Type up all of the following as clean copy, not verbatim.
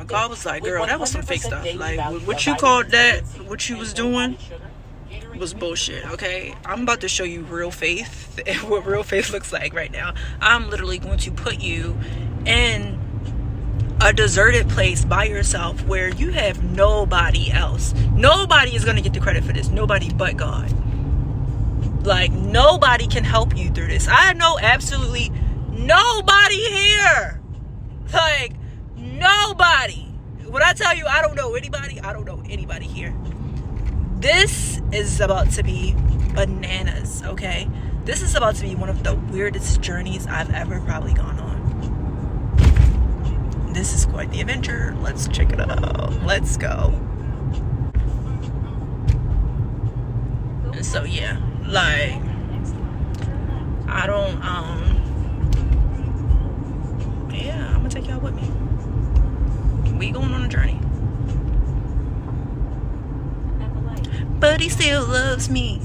God was like, girl, that was some fake stuff. Like, what you called that, what you was doing, was bullshit, okay? I'm about to show you real faith and what real faith looks like right now. I'm literally going to put you in a deserted place by yourself where you have nobody else. Nobody is going to get the credit for this. Nobody but God. Like, nobody can help you through this. I know absolutely nobody here. Like, nobody. When I tell you I don't know anybody, I don't know anybody here. This is about to be bananas, okay? This is about to be one of the weirdest journeys I've ever probably gone on. This is quite the adventure. Let's check it out. Let's go. So yeah, like, I don't, yeah, I'm gonna take y'all with me. We going on a journey. But he still loves me.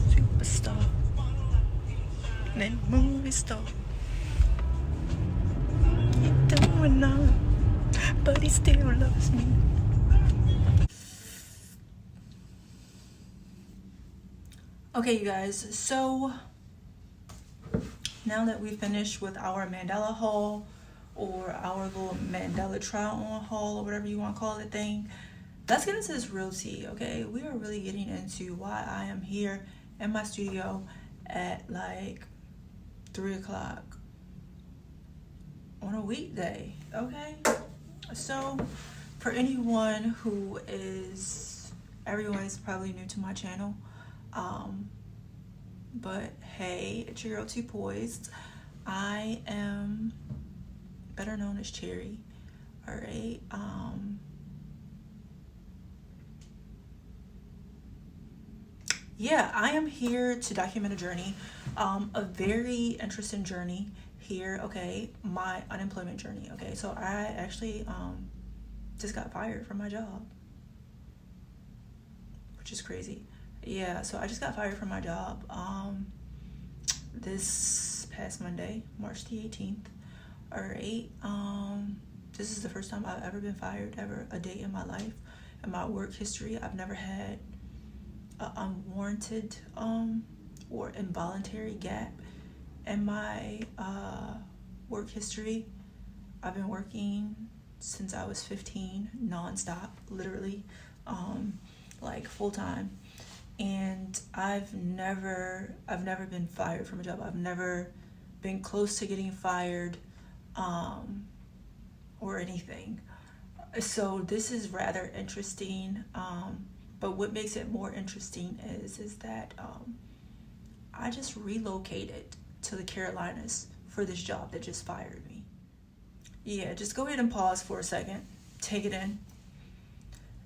Superstar. And movie star. He doing now. But he still loves me. Okay, you guys, so now that we finished with our Mandela haul, or our little Mandela try on haul, or whatever you want to call it thing, let's get into this real tea, okay? We are really getting into why I am here in my studio at like 3 o'clock on a weekday, okay? So for anyone who is, everyone's probably new to my channel, but hey, it's your girl Two Poised. I am better known as Cherry. All right. Yeah, I am here to document a journey, a very interesting journey here. Okay, my unemployment journey. Okay, so I actually just got fired from my job, which is crazy. Yeah, so I just got fired from my job this past Monday, March the 18th. All right. This is the first time I've ever been fired ever a day in my life. In my work history, I've never had an unwarranted or involuntary gap in my work history. I've been working since I was 15, nonstop, literally, like full time. And I've never been fired from a job. I've never been close to getting fired or anything. So this is rather interesting. But what makes it more interesting is that I just relocated to the Carolinas for this job that just fired me. Yeah, just go ahead and pause for a second. Take it in.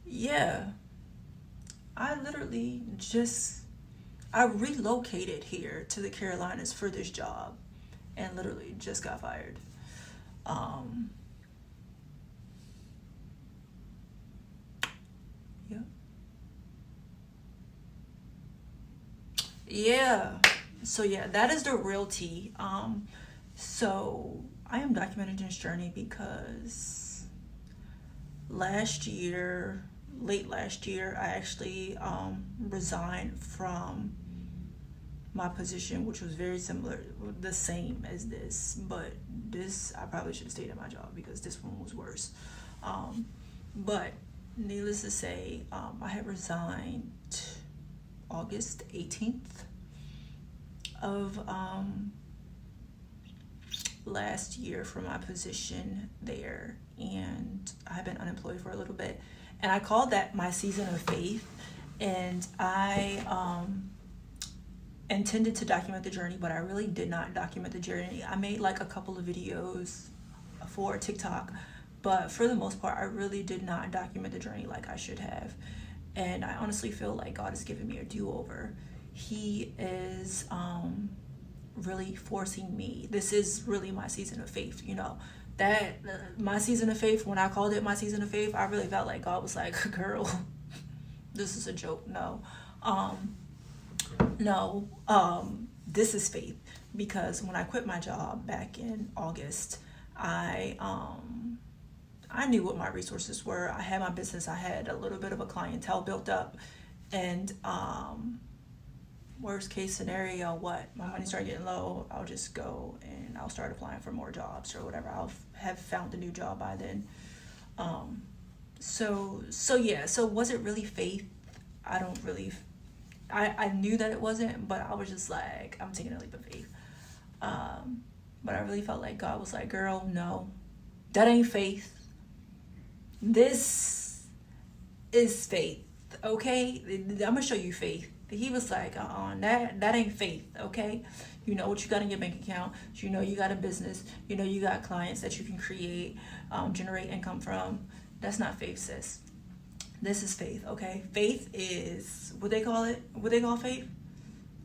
Yeah. I relocated here to the Carolinas for this job and literally just got fired. Yeah. Yeah. So yeah, that is the real tea. So I am documenting this journey because late last year, I actually resigned from my position, which was very similar, the same as this, but this, I probably should have stayed at my job because this one was worse. But needless to say, I had resigned August 18th of last year from my position there, and I've been unemployed for a little bit, and I called that my season of faith. And I intended to document the journey, but I really did not document the journey. I made like a couple of videos for TikTok, but for the most part, I really did not document the journey like I should have. And I honestly feel like God is giving me a do-over. He is really forcing me. This is really my season of faith, you know. That my season of faith, when I called it my season of faith, I really felt like God was like, girl, this is a joke. No, this is faith. Because when I quit my job back in August, I I knew what my resources were. I had my business. I had a little bit of a clientele built up, and worst case scenario, what my money started getting low, I'll just go and I'll start applying for more jobs or whatever. I'll have found a new job by then. So yeah. So was it really faith? I don't really. I knew that it wasn't, but I was just like, I'm taking a leap of faith. But I really felt like God was like, girl, no, that ain't faith. This is faith, okay? I'm gonna show you faith. He was like, that ain't faith, okay? You know what you got in your bank account. You know you got a business. You know you got clients that you can create, generate income from. That's not faith, sis. This is faith, okay? Faith is what they call it. What they call faith?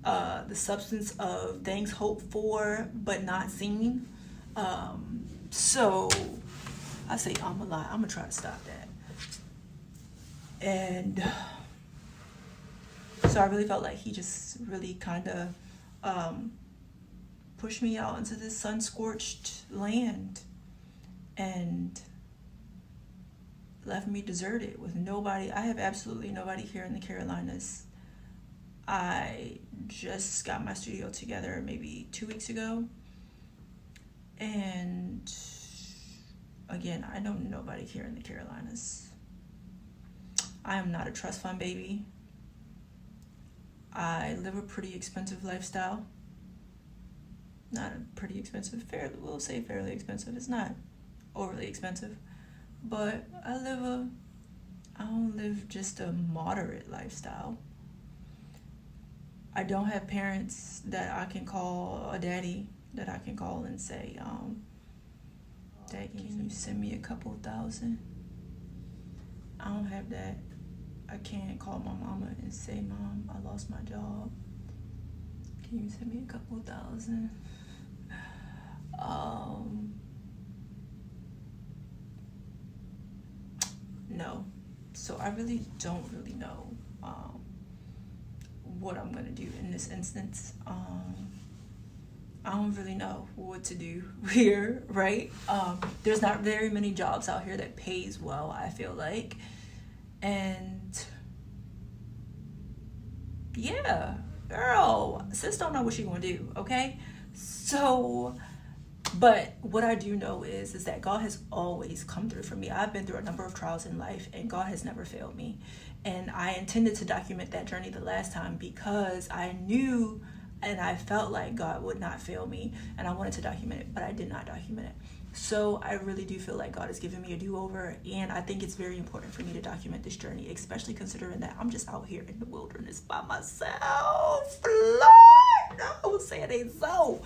The substance of things hoped for but not seen. So I say I'm a lie. I'm gonna try to stop that. And so I really felt like he just really kind of pushed me out into this sun-scorched land and left me deserted with nobody. I have absolutely nobody here in the Carolinas. I just got my studio together maybe 2 weeks ago. And again, I know nobody here in the Carolinas. I am not a trust fund baby. I live a pretty expensive lifestyle. Not a pretty expensive, we'll say fairly expensive. It's not overly expensive. But I don't live just a moderate lifestyle. I don't have parents that I can call, a daddy that I can call and say, Dad, can you send me a couple $1,000? I don't have that. I can't call my mama and say, Mom, I lost my job. Can you send me a couple $1,000? No. So I really don't really know what I'm gonna do in this instance. I don't really know what to do here, right? There's not very many jobs out here that pays well, I feel like. And yeah, girl, sis don't know what she gonna do, okay? So, but what I do know is that God has always come through for me. I've been through a number of trials in life, and God has never failed me. And I intended to document that journey the last time because I knew and I felt like God would not fail me, and I wanted to document it, but I did not document it. So I really do feel like God has given me a do-over, and I think it's very important for me to document this journey, especially considering that I'm just out here in the wilderness by myself. Lord, no, say it ain't so.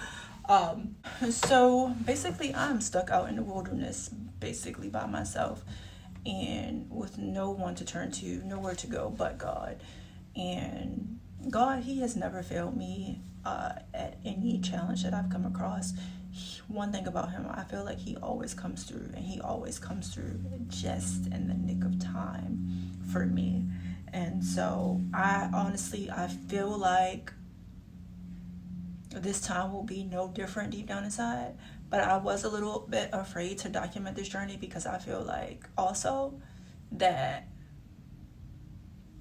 So basically I'm stuck out in the wilderness, basically by myself, and with no one to turn to, nowhere to go but God. And God, he has never failed me at any challenge that I've come across. One thing about him, I feel like he always comes through, and he always comes through just in the nick of time for me. And so I feel like this time will be no different deep down inside. But I was a little bit afraid to document this journey because I feel like also that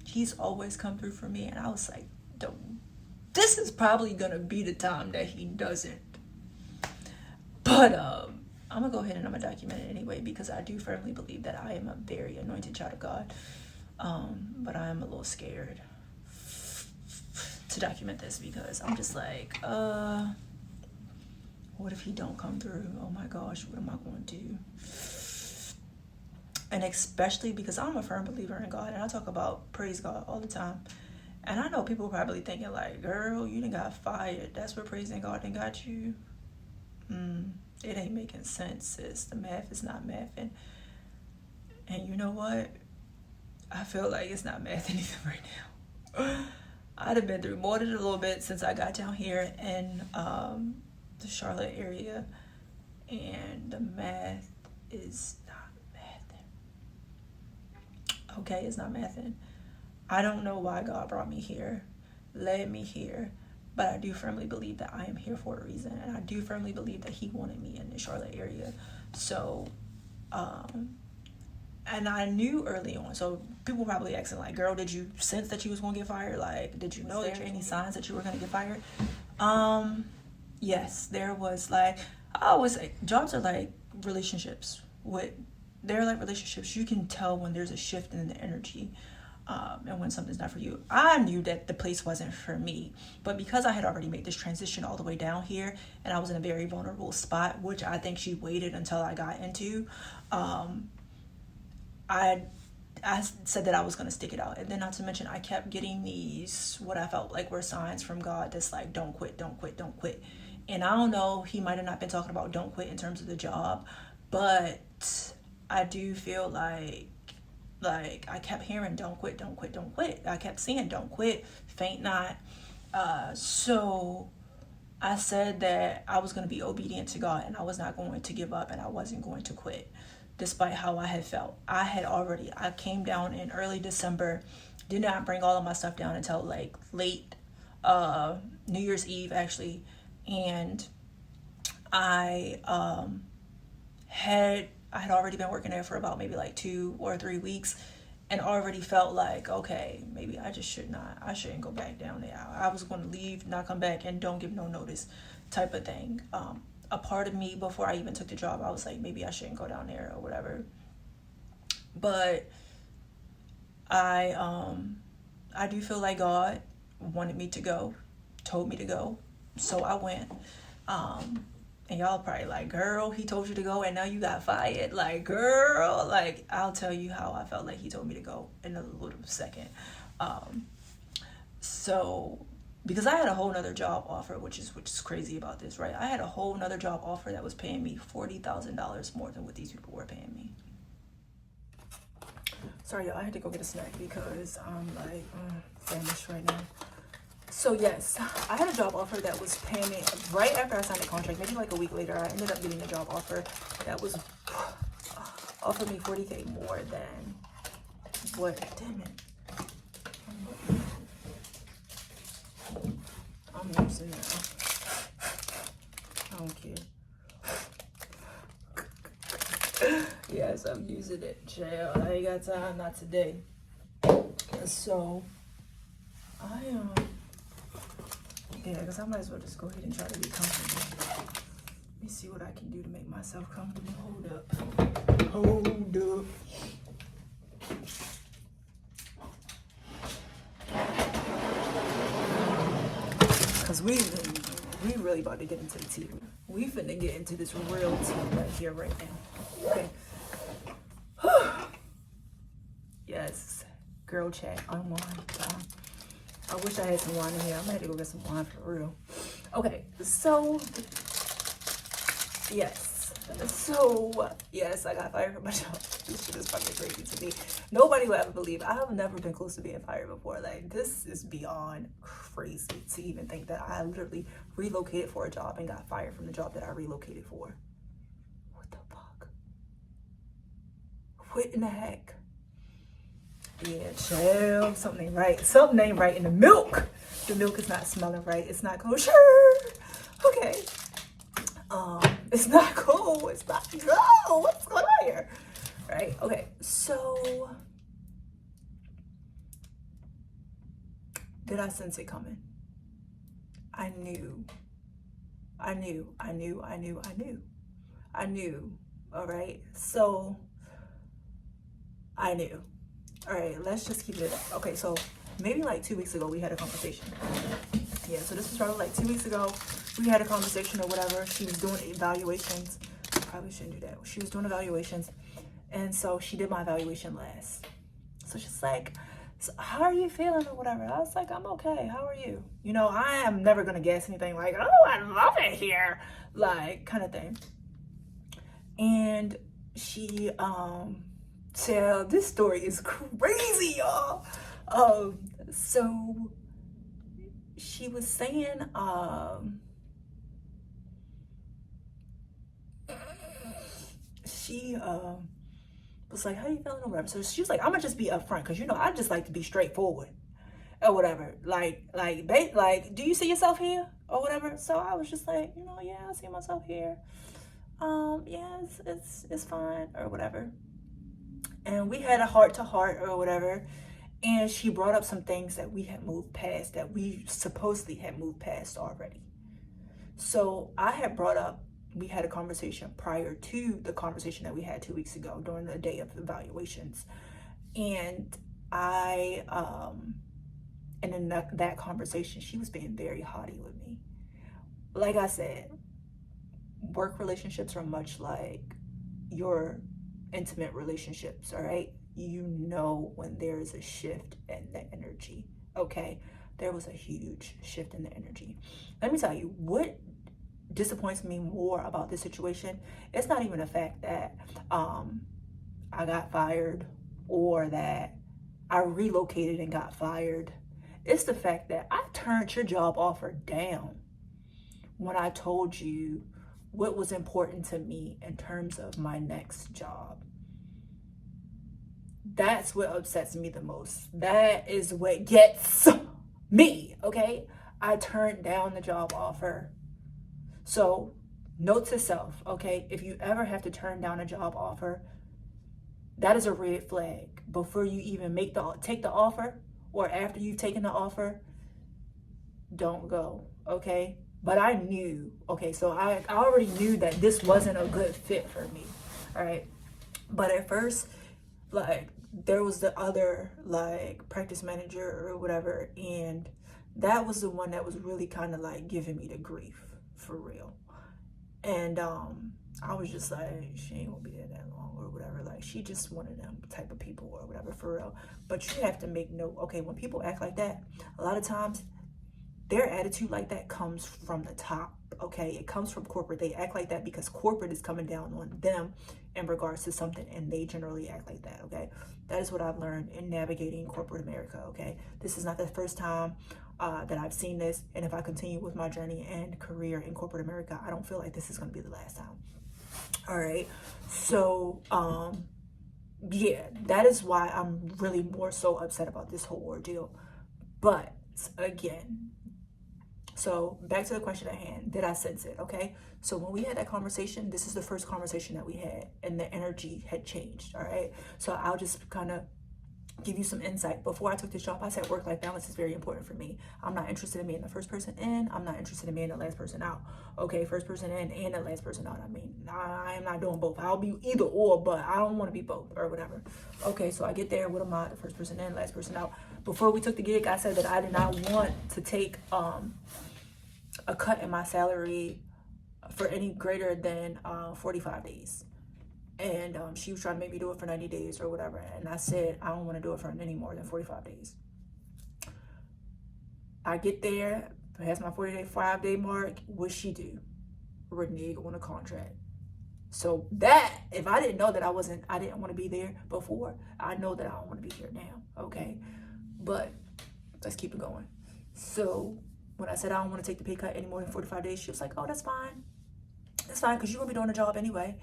he's always come through for me, and I was like, this is probably gonna be the time that he doesn't. But I'm gonna go ahead and I'm gonna document it anyway because I do firmly believe that I am a very anointed child of God. But I am a little scared to document this because I'm just like, what if he don't come through? Oh my gosh, what am I going to do? And especially because I'm a firm believer in God, and I talk about praise God all the time. And I know people probably thinking like, girl, you done got fired. That's where praising God done got you. It ain't making sense, sis. The math is not mathing. And you know what? I feel like it's not mathing either right now. I'd have been through more than a little bit since I got down here in the Charlotte area. And the math is not mathing. Okay, it's not mathing. I don't know why God brought me here, led me here, but I do firmly believe that I am here for a reason, and I do firmly believe that he wanted me in the Charlotte area. So and I knew early on. So people probably asking like, "Girl, did you sense that you was gonna get fired? Like, did you know there any signs that you were gonna get fired?" Yes, there was. Like, I always say, jobs are like relationships. They're like relationships. You can tell when there's a shift in the energy. And when something's not for you. I knew that the place wasn't for me, but because I had already made this transition all the way down here, and I was in a very vulnerable spot, which I think she waited until I got into, I said that I was going to stick it out. And then, not to mention, I kept getting these, what I felt like were signs from God that's like, don't quit, don't quit, don't quit. And I don't know, he might have not been talking about don't quit in terms of the job, but I do feel like I kept hearing don't quit, don't quit, don't quit. I kept seeing don't quit, faint not. So I said that I was going to be obedient to God, and I was not going to give up, and I wasn't going to quit despite how I had felt. I came down in early December, did not bring all of my stuff down until like late New Year's Eve actually. And I had already been working there for about maybe like 2 or 3 weeks, and already felt like, okay, maybe I shouldn't go back down there. I was going to leave, not come back, and don't give no notice type of thing. A part of me, before I even took the job, I was like, maybe I shouldn't go down there or whatever. But I do feel like God wanted me to go, told me to go, so I went. And y'all probably like, girl, he told you to go and now you got fired. Like, girl, like, I'll tell you how I felt like he told me to go in a little second. So, because I had a whole nother job offer, which is crazy about this, right? I had a whole nother job offer that was paying me $40,000 more than what these people were paying me. Sorry, y'all, I had to go get a snack because I'm like famished right now. So yes, I had a job offer that was paying me right after I signed the contract. Maybe like a week later, I ended up getting a job offer that was offered me $40K more than what? Damn it! I'm using that. I don't care. Yes, I'm using it. Jail. I ain't got time. Not today. So yeah, because I might as well just go ahead and try to be comfortable. Let me see what I can do to make myself comfortable. Hold up. Because we really about to get into the tea. We finna get into this real tea right here, right now. Okay. Yes. Girl chat, unwind. I wish I had some wine in here. I'm gonna have to go get some wine for real. Okay, so yes, I got fired from my job. This shit is fucking crazy to me. Nobody will ever believe. I have never been close to being fired before. Like, this is beyond crazy to even think that I literally relocated for a job and got fired from the job that I relocated for. What the fuck? What in the heck? Yeah, chill. Something ain't right. Something ain't right in the milk. The milk is not smelling right. It's not kosher. Okay. It's not cool. It's not cool. What's going on here? Right? Okay. So, did I sense it coming? I knew. All right. So, I knew. All right, let's just keep it up. Okay, so maybe like 2 weeks ago, we had a conversation. Yeah, so this was probably like 2 weeks ago. We had a conversation or whatever. She was doing evaluations. I probably shouldn't do that. She was doing evaluations. And so she did my evaluation last. So she's like, so how are you feeling or whatever? I was like, I'm okay. How are you? You know, I am never going to guess anything like, oh, I love it here. Like, kind of thing. And she, this story is crazy, y'all. So she was saying, she was like, how you feeling or whatever. So she was like, I'm gonna just be upfront because you know I just like to be straightforward or whatever. Like, do you see yourself here or whatever? So I was just like, you know, yeah, I see myself here. Yeah, it's fine or whatever. and we had a heart to heart or whatever. And she brought up some things that we had moved past, that we supposedly had moved past already. So I had brought up, we had a conversation prior to the conversation that we had 2 weeks ago during the day of evaluations. And and in that conversation, she was being very haughty with me. Like I said, work relationships are much like your intimate relationships, all right? You know when there is a shift in the energy, okay? There was a huge shift in the energy. Let me tell you, what disappoints me more about this situation, it's not even the fact that I got fired or that I relocated and got fired. It's the fact that I turned your job offer down when I told you what was important to me in terms of my next job. That's what upsets me the most. That is what gets me, okay? I turned down the job offer. So, note to self, okay? If you ever have to turn down a job offer, that is a red flag. Before you even take the offer, or after you've taken the offer, don't go, okay? But I knew, okay, so I already knew that this wasn't a good fit for me, all right? But at first, like, there was the other, like, practice manager or whatever, and that was the one that was really kind of, like, giving me the grief, for real. And I was just like, she ain't gonna be there that long or whatever. Like, she just one of them type of people or whatever, for real. But you have to make note, okay, when people act like that, a lot of times their attitude like that comes from the top, okay? It comes from corporate. They act like that because corporate is coming down on them in regards to something, and they generally act like that, okay? That is what I've learned in navigating corporate America, okay? This is not the first time that I've seen this, and if I continue with my journey and career in corporate America, I don't feel like this is going to be the last time. All right, so yeah, that is why I'm really more so upset about this whole ordeal. But again, so back to the question at hand, did I sense it? Okay, so when we had that conversation, this is the first conversation that we had, and the energy had changed. All right, so I'll just kind of give you some insight. Before I took this job, I said work-life balance is very important for me. I'm not interested in being the first person in. I'm not interested in being the last person out. Okay, first person in and the last person out. I mean, I am not doing both. I'll be either or, but I don't want to be both or whatever. Okay, so I get there. What am I? The first person in, last person out. Before we took the gig, I said that I did not want to take a cut in my salary for any greater than 45 days. And she was trying to make me do it for 90 days or whatever. And I said, I don't want to do it for any more than 45 days. I get there, past my 45-day mark. What she do? Renege on a contract. So that, if I didn't know that I didn't want to be there before, I know that I don't want to be here now. Okay. But let's keep it going. So when I said I don't want to take the pay cut any more than 45 days, she was like, oh, that's fine. That's fine, because you're going to be doing the job anyway,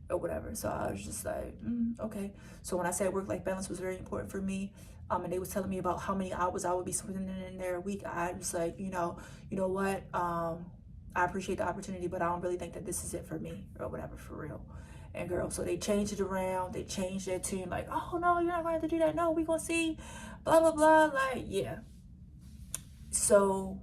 or whatever. So I was just like, okay. So when I said work-life balance was very important for me, and they was telling me about how many hours I would be spending in there a week, I was like, you know what? I appreciate the opportunity, but I don't really think that this is it for me, or whatever, for real. And girl, so they changed it around. They changed their tune, like, oh, no, you're not going to have to do that. No, we going to see, blah, blah, blah. Like, yeah. So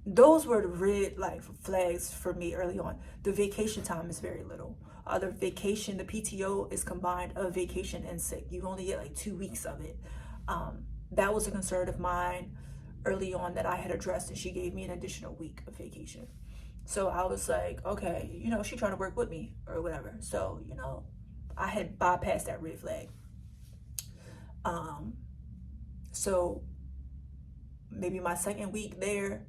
those were the red like flags for me early on. The vacation time is very little. The vacation, the PTO is combined of vacation and sick. You only get like 2 weeks of it. That was a concern of mine early on that I had addressed, and she gave me an additional week of vacation. So I was like, okay, she trying to work with me or whatever. So, I had bypassed that red flag. So maybe my second week there,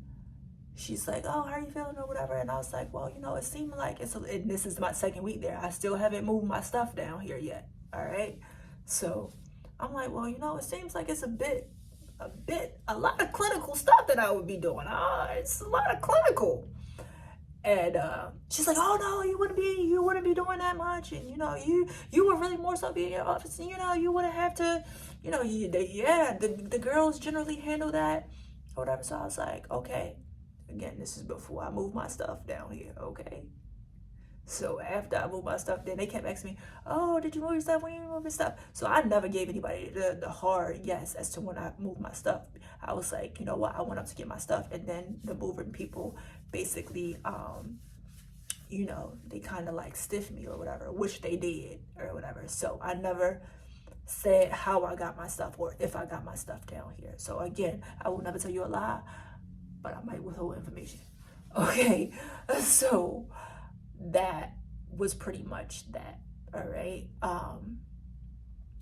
she's like, oh, how are you feeling or whatever? And I was like, well, it seemed like and this is my second week there. I still haven't moved my stuff down here yet. All right. So I'm like, well, it seems like it's a lot of clinical stuff that I would be doing. It's a lot of clinical. And she's like, oh no, you wouldn't be doing that much. And you would really more so be in your office, and you wouldn't have to, the girls generally handle that or whatever. So I was like, okay. Again, this is before I move my stuff down here, okay? So after I moved my stuff, then they kept asking me, "Oh, did you move your stuff? When you move your stuff?" So I never gave anybody the hard yes as to when I moved my stuff. I was like, you know what? I went up to get my stuff, and then the moving people basically, they kind of like stiffed me or whatever, which they did or whatever. So I never said how I got my stuff or if I got my stuff down here. So again, I will never tell you a lie, but I might withhold information. Okay, so that was pretty much that. All right.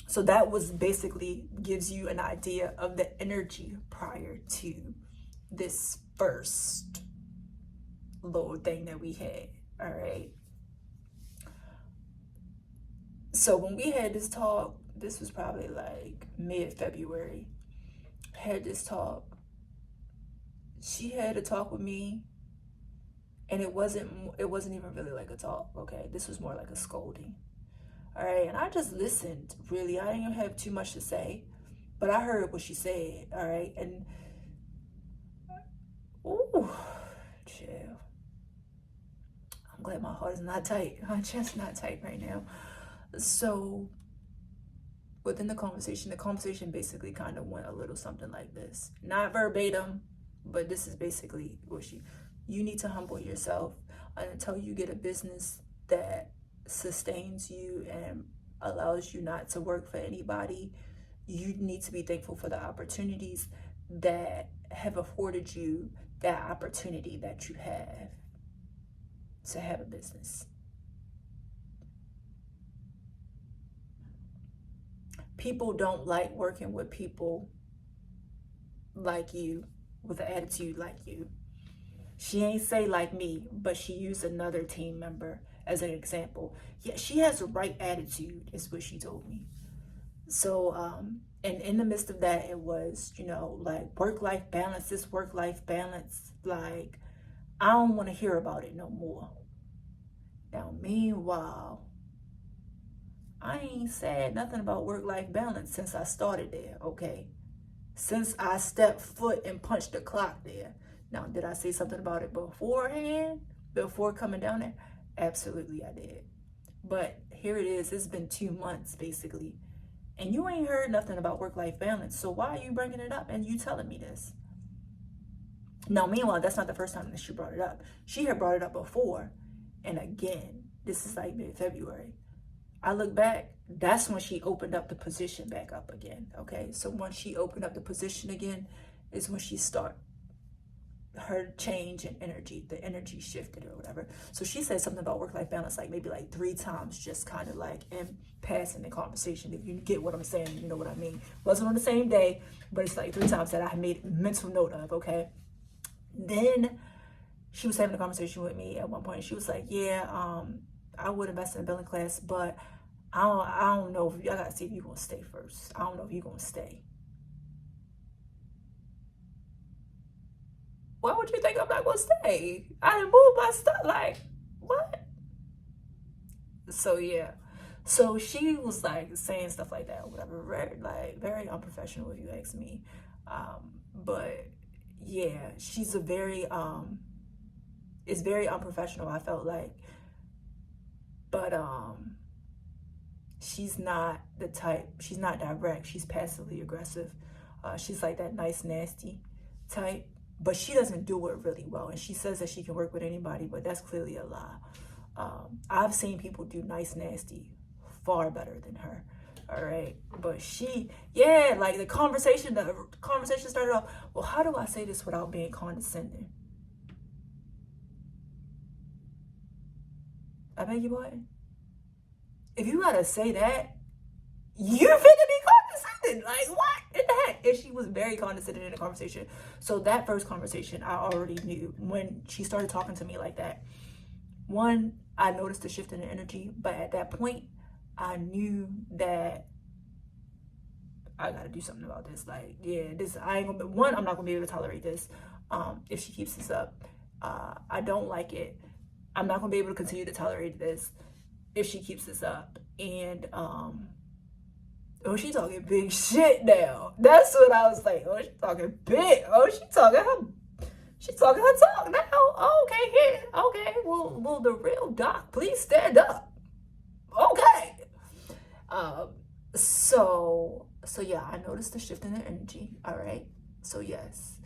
So that was basically gives you an idea of the energy prior to this first little thing that we had. All right. So when we had this talk, this was probably like mid-February. Had this talk. She had a talk with me, and it wasn't even really like a talk. Okay, this was more like a scolding. All right, and I just listened. Really, I didn't even have too much to say, but I heard what she said. All right, and ooh, chill. I'm glad my heart is not tight. My chest not tight right now. So within the conversation basically kind of went a little something like this. Not verbatim, but this is basically what you need to humble yourself until you get a business that sustains you and allows you not to work for anybody. You need to be thankful for the opportunities that have afforded you that opportunity that you have to have a business. People don't like working with people like you, with an attitude like you. She ain't say like me, but she used another team member as an example. Yeah, she has the right attitude, is what she told me. So, and in the midst of that, it was, like work-life balance, this work-life balance, like, I don't want to hear about it no more. Now, meanwhile, I ain't said nothing about work-life balance since I started there, okay? Since I stepped foot and punched the clock there. Now, did I say something about it beforehand, before coming down there? Absolutely, I did. But here it is. It's been 2 months, basically. And you ain't heard nothing about work-life balance. So why are you bringing it up and you telling me this? Now, meanwhile, that's not the first time that she brought it up. She had brought it up before. And again, this is like mid-February. I look back, that's when she opened up the position back up again, okay? So once she opened up the position again is when she started her change in energy. The energy shifted or whatever. So she said something about work-life balance like maybe like 3 times, just kind of like in passing the conversation. If you get what I'm saying, you know what I mean. Wasn't on the same day, but it's like 3 times that I made mental note of, okay? Then she was having a conversation with me at one point. She was like, yeah, I would invest in a building class, but I don't know if I gotta see if you're gonna stay first. I don't know if you're gonna stay. Why would you think I'm not gonna stay? I didn't move my stuff. Like, what? So yeah. So she was like saying stuff like that or whatever. Very unprofessional if you ask me. But yeah, she's a very it's very unprofessional, I felt like. But she's not the type, she's not direct, she's passively aggressive. She's like that nice, nasty type, but she doesn't do it really well. And she says that she can work with anybody, but that's clearly a lie. I've seen people do nice, nasty far better than her. All right. But like the conversation started off, well, how do I say this without being condescending? I beg your pardon? If you gotta say that, you're finna be condescending. Like, what in the heck? And she was very condescending in the conversation. So that first conversation, I already knew when she started talking to me like that. One, I noticed the shift in the energy, but at that point, I knew that I gotta do something about this. Like, yeah, I'm not gonna be able to tolerate this if she keeps this up. I don't like it. I'm not gonna be able to continue to tolerate this if she keeps this up. And she talking big shit now. That's what I was like. Oh, she talking big. Oh, she talking her She's talking her talk now. Oh, okay, here. Okay, well, will the real doc please stand up? Okay. Um, so yeah, I noticed the shift in the energy. All right. So yes.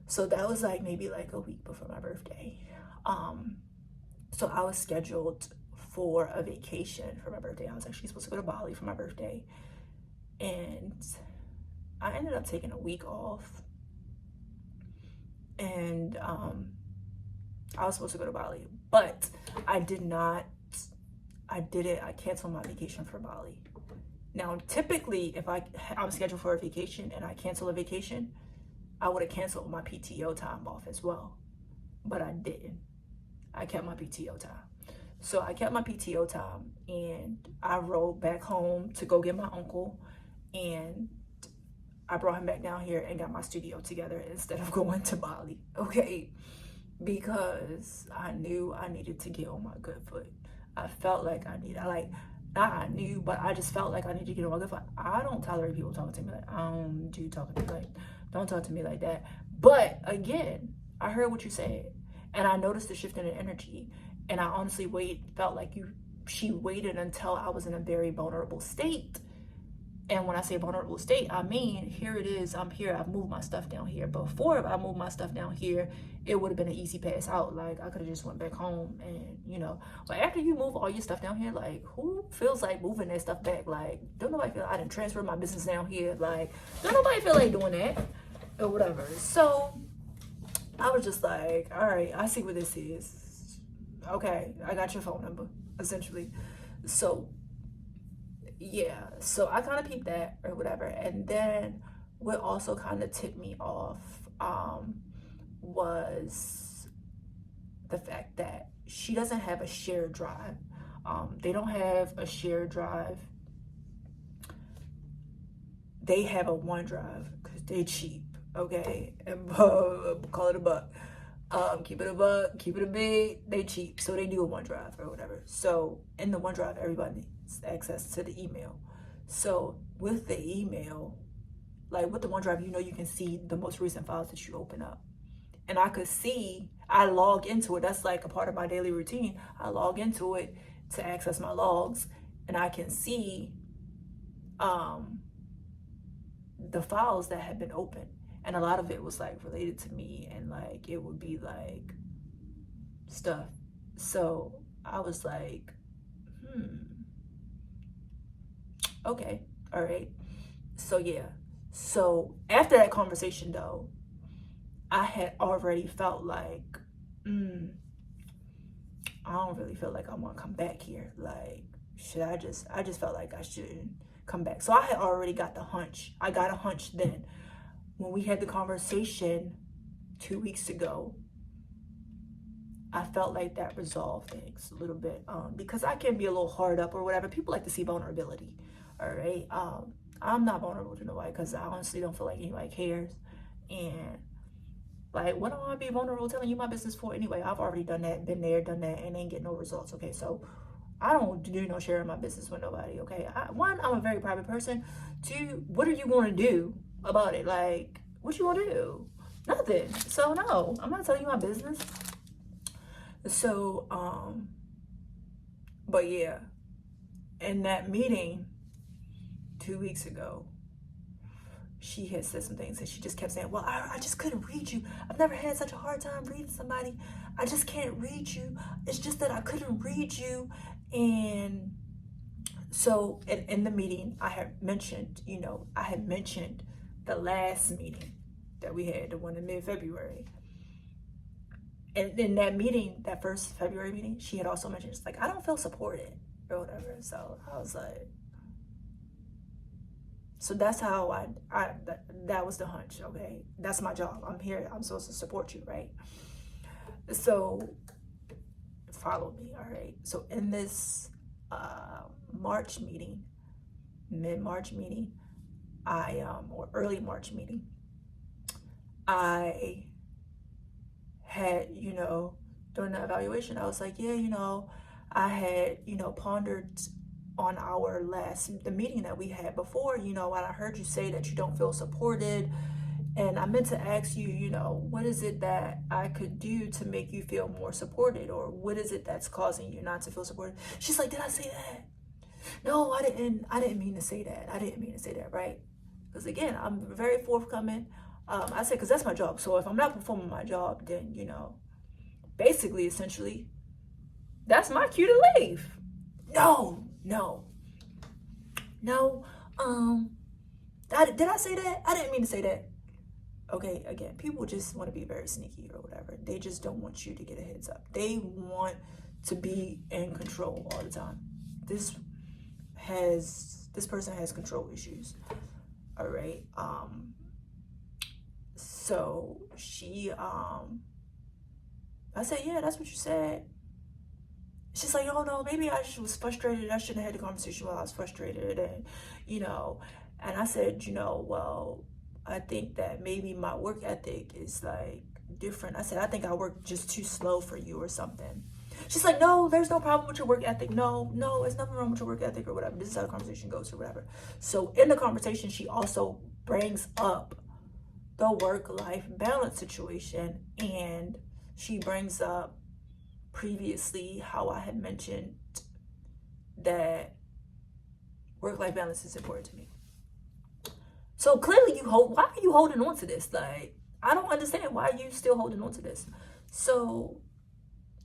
So that was like maybe like a week before my birthday. So I was scheduled for a vacation for my birthday. I was actually supposed to go to Bali for my birthday. And I ended up taking a week off. And I was supposed to go to Bali, but I did not. I canceled my vacation for Bali. Now, typically, if I'm scheduled for a vacation and I cancel a vacation, I would have canceled my PTO time off as well. But I didn't. I kept my PTO time. So I kept my PTO time and I rode back home to go get my uncle, and I brought him back down here and got my studio together instead of going to Bali, okay? Because I knew I needed to get on my good foot. I felt like I just felt like I needed to get on my good foot. I don't tolerate people talking to me like, don't talk to me like that. But again, I heard what you said, and I noticed the shift in the energy, and I honestly felt like she waited until I was in a very vulnerable state. And when I say vulnerable state, I mean, here it is, I'm here, I've moved my stuff down here. Before I moved my stuff down here, it would have been an easy pass out. Like, I could have just went back home and, but after you move all your stuff down here, like, who feels like moving that stuff back? Like, don't nobody feel I didn't transfer my business down here. Like, don't nobody feel like doing that or whatever. So I was just like, all right, I see what this is. Okay, I got your phone number, essentially. So yeah, so I kind of peeped that or whatever. And then what also kind of tipped me off was the fact that she doesn't have a shared drive. They don't have a shared drive. They have a OneDrive because they cheap, okay? And call it a buck. Keep it a buck, keep it a big, they cheap. So they do a OneDrive or whatever. So in the OneDrive, everybody needs access to the email. So with the email, like with the OneDrive, you can see the most recent files that you open up. And I log into it. That's like a part of my daily routine. I log into it to access my logs, and I can see the files that have been opened. And a lot of it was like related to me, and like it would be like stuff. So I was like, okay, all right. So yeah. So after that conversation though, I had already felt like, I don't really feel like I want to come back here. Like, I just felt like I shouldn't come back. So I had already got the hunch. I got a hunch then. When we had the conversation 2 weeks ago, I felt like that resolved things a little bit, because I can be a little hard up or whatever. People like to see vulnerability, all right? I'm not vulnerable to nobody because I honestly don't feel like anybody cares. And like, what do I want to be vulnerable telling you my business for anyway? I've already done that, been there, done that, and ain't get no results, okay? So I don't do no sharing my business with nobody, okay? One, I'm a very private person. Two, what are you going to do about it? Like, what you gonna do? Nothing. So no, I'm not telling you my business. So but yeah, in that meeting 2 weeks ago, she had said some things and she just kept saying, well, I just couldn't read you. I've never had such a hard time reading somebody. I just can't read you. It's just that I couldn't read you. And so in the meeting, I had mentioned the last meeting that we had, the one in mid-February. And in that meeting, that first February meeting, she had also mentioned, it's like, I don't feel supported or whatever. So I was like, so that's how that was the hunch, okay? That's my job. I'm here. I'm supposed to support you, right? So follow me, all right? So in this March meeting, mid-March meeting, or early March meeting, I had, during the evaluation, I was like, yeah, I had, pondered on the meeting that we had before, when I heard you say that you don't feel supported And I meant to ask you, you know, what is it that I could do to make you feel more supported? Or what is it that's causing you not to feel supported? She's like, did I say that? No, I didn't mean to say that. I didn't mean to say that, right? Because again, I'm very forthcoming. I said, because that's my job. So if I'm not performing my job, then, you know, basically, essentially, that's my cue to leave. No. Did I say that? I didn't mean to say that. Okay, again, people just want to be very sneaky or whatever. They just don't want you to get a heads up. They want to be in control all the time. This person has control issues. All right. So she I said, yeah, that's what you said. She's like, oh no, maybe I was frustrated. I shouldn't have had the conversation while I was frustrated. And, you know, and I said, you know, well, I think that maybe my work ethic is like different. I said, I think I work just too slow for you or something. She's like, no, there's no problem with your work ethic. No, there's nothing wrong with your work ethic or whatever. This is how the conversation goes or whatever. So in the conversation, she also brings up the work-life balance situation, and she brings up previously how I had mentioned that work-life balance is important to me. So clearly why are you holding on to this? Like, I don't understand why you still holding on to this. So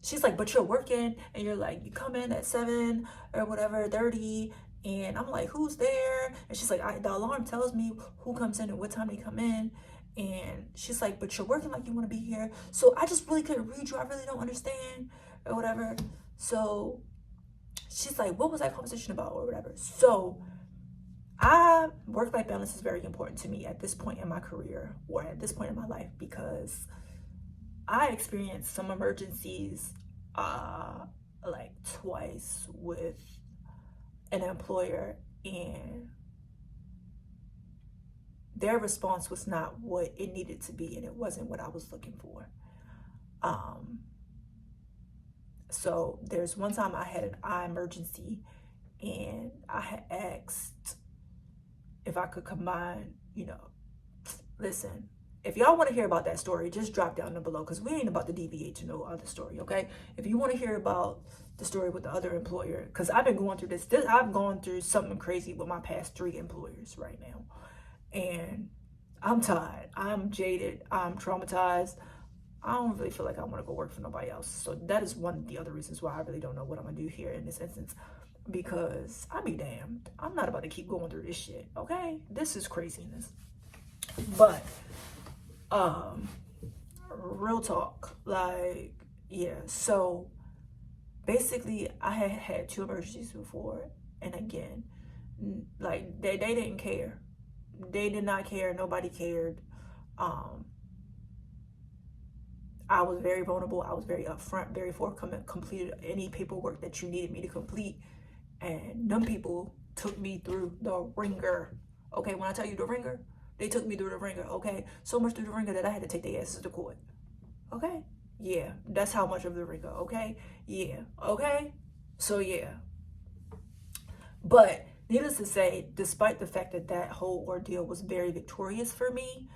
she's like, but you're working, and you're like, you come in at 7 or whatever, 30, and I'm like, who's there? And she's like, the alarm tells me who comes in and what time they come in. And she's like, but you're working like you want to be here. So I just really couldn't read you. I really don't understand or whatever. So she's like, what was that conversation about or whatever? So work-life balance is very important to me at this point in my career or at this point in my life, because I experienced some emergencies like twice with an employer, and their response was not what it needed to be, and it wasn't what I was looking for. So there's one time I had an eye emergency, and I had asked if I could combine, you know, listen, if y'all want to hear about that story, just drop down below, because we ain't about to deviate to no other story, okay? If you want to hear about the story with the other employer, because I've been going through this, I've gone through something crazy with my past 3 employers right now. And I'm tired, I'm jaded, I'm traumatized. I don't really feel like I want to go work for nobody else. So that is one of the other reasons why I really don't know what I'm going to do here in this instance. Because I be damned, I'm not about to keep going through this shit, okay? This is craziness. But, real talk, like, yeah. So, basically, I had 2 emergencies before. And again, like, they didn't care. They did not care. Nobody cared. I was very vulnerable. I was very upfront, very forthcoming, completed any paperwork that you needed me to complete. And them people took me through the ringer. Okay, when I tell you the ringer, they took me through the ringer, okay? So much through the ringer that I had to take their asses to court. Okay? Yeah, that's how much of the ringer, okay? Yeah, okay? So, yeah. But needless to say, despite the fact that that whole ordeal was very victorious for me,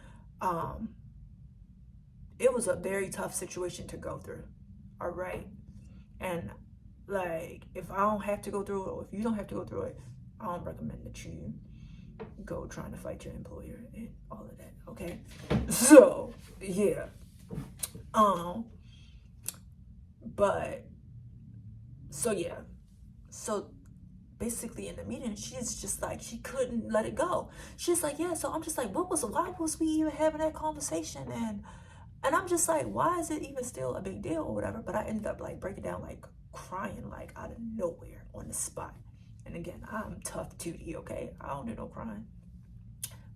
it was a very tough situation to go through, all right? And, like, if I don't have to go through it, or if you don't have to go through it, I don't recommend that you go trying to fight your employer and all of that, okay? So, yeah. But, so, yeah. So, basically in the meeting, she's just like, she couldn't let it go. She's like, yeah, so I'm just like, why was we even having that conversation? And I'm just like, why is it even still a big deal or whatever? But I ended up like breaking down, like crying, like out of nowhere on the spot. And again, I'm tough duty, okay? I don't do no crying.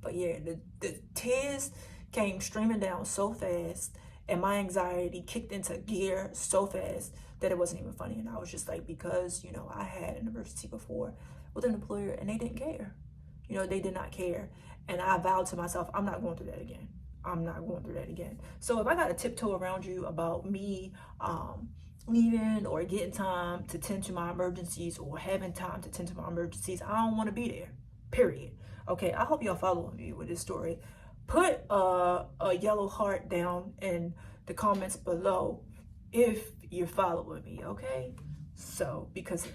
But yeah, the tears came streaming down so fast, and my anxiety kicked into gear so fast that it wasn't even funny. And I was just like, because, you know, I had an emergency before with an employer and they didn't care. You know, they did not care. And I vowed to myself, I'm not going through that again. I'm not going through that again. So if I got to tiptoe around you about me leaving or getting time to tend to my emergencies or having time to tend to my emergencies, I don't want to be there, period. Okay, I hope y'all following me with this story. put a yellow heart down in the comments below if you're following me, okay? So, because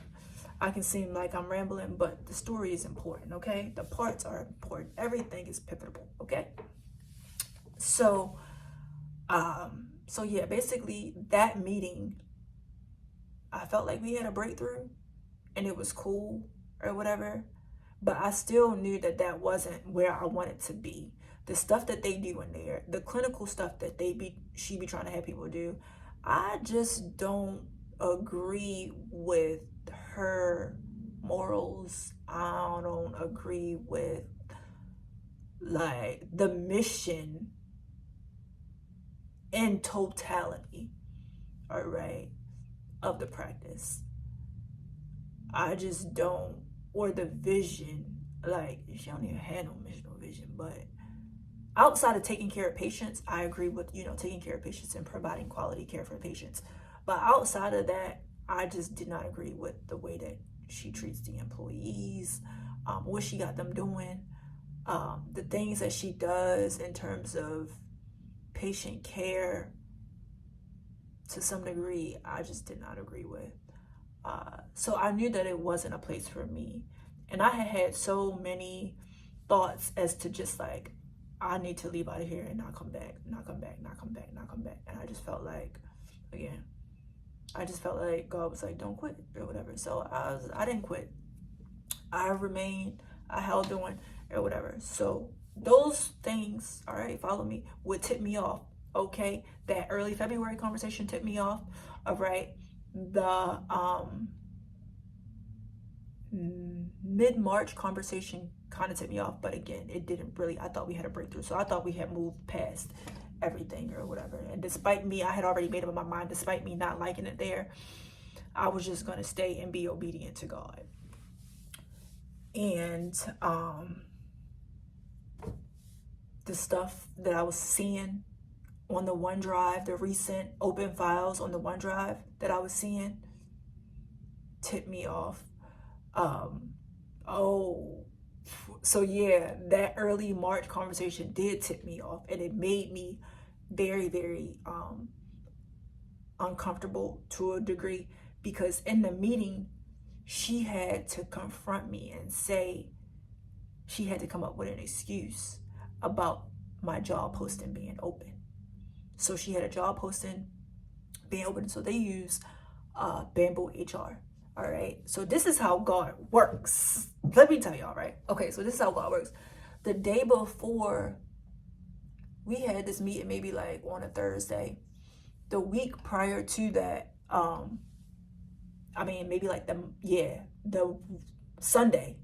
I can seem like I'm rambling, but the story is important, okay? The parts are important. Everything is pivotal, okay? So, so yeah, basically that meeting, I felt like we had a breakthrough and it was cool or whatever, but I still knew that that wasn't where I wanted to be. The stuff that they do in there, the clinical stuff that she be trying to have people do, I just don't agree with her morals. I don't agree with like the mission in totality, all right, of the practice. I just don't, or the vision. Like, she don't even have no mission or vision. But outside of taking care of patients, I agree with, you know, taking care of patients and providing quality care for patients. But outside of that, I just did not agree with the way that she treats the employees, what she got them doing, the things that she does in terms of patient care. To some degree, I just did not agree with. So I knew that it wasn't a place for me. And I had so many thoughts as to just like, I need to leave out of here and not come back, not come back, not come back, not come back. And I just felt like, again, I just felt like God was like, don't quit or whatever. So I didn't quit. I remained, I held on or whatever. So those things, all right, follow me, would tip me off. Okay, that early February conversation tipped me off. All right, the mid-March conversation kind of tipped me off, but again, it didn't really. I thought we had a breakthrough, so I thought we had moved past everything or whatever. And despite me, I had already made up my mind. Despite me not liking it there, I was just gonna stay and be obedient to God. And the stuff that I was seeing on the OneDrive, the recent open files on the OneDrive that I was seeing, tipped me off. So yeah, that early March conversation did tip me off, and it made me very, very uncomfortable to a degree, because in the meeting, she had to confront me and say, she had to come up with an excuse about my job posting being open. So she had a job posting being open. So they use Bamboo HR. All right. So this is how God works. Let me tell y'all, right? Okay. So this is how God works. The day before, we had this meeting maybe like on a Thursday. The week prior to that, maybe like the Sunday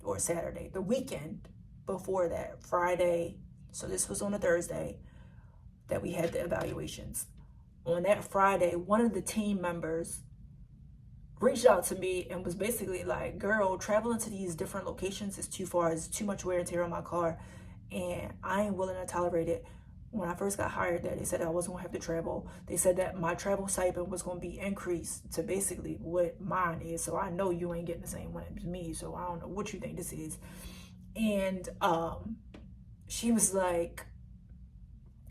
or Saturday, the weekend before that, Friday. So this was on a Thursday that we had the evaluations. On that Friday, one of the team members reached out to me and was basically like, girl, traveling to these different locations is too far. It's too much wear and tear on my car, and I ain't willing to tolerate it. When I first got hired there, they said I wasn't gonna have to travel. They said that my travel stipend was gonna be increased to basically what mine is. So I know you ain't getting the same one as me. So I don't know what you think this is. And she was like,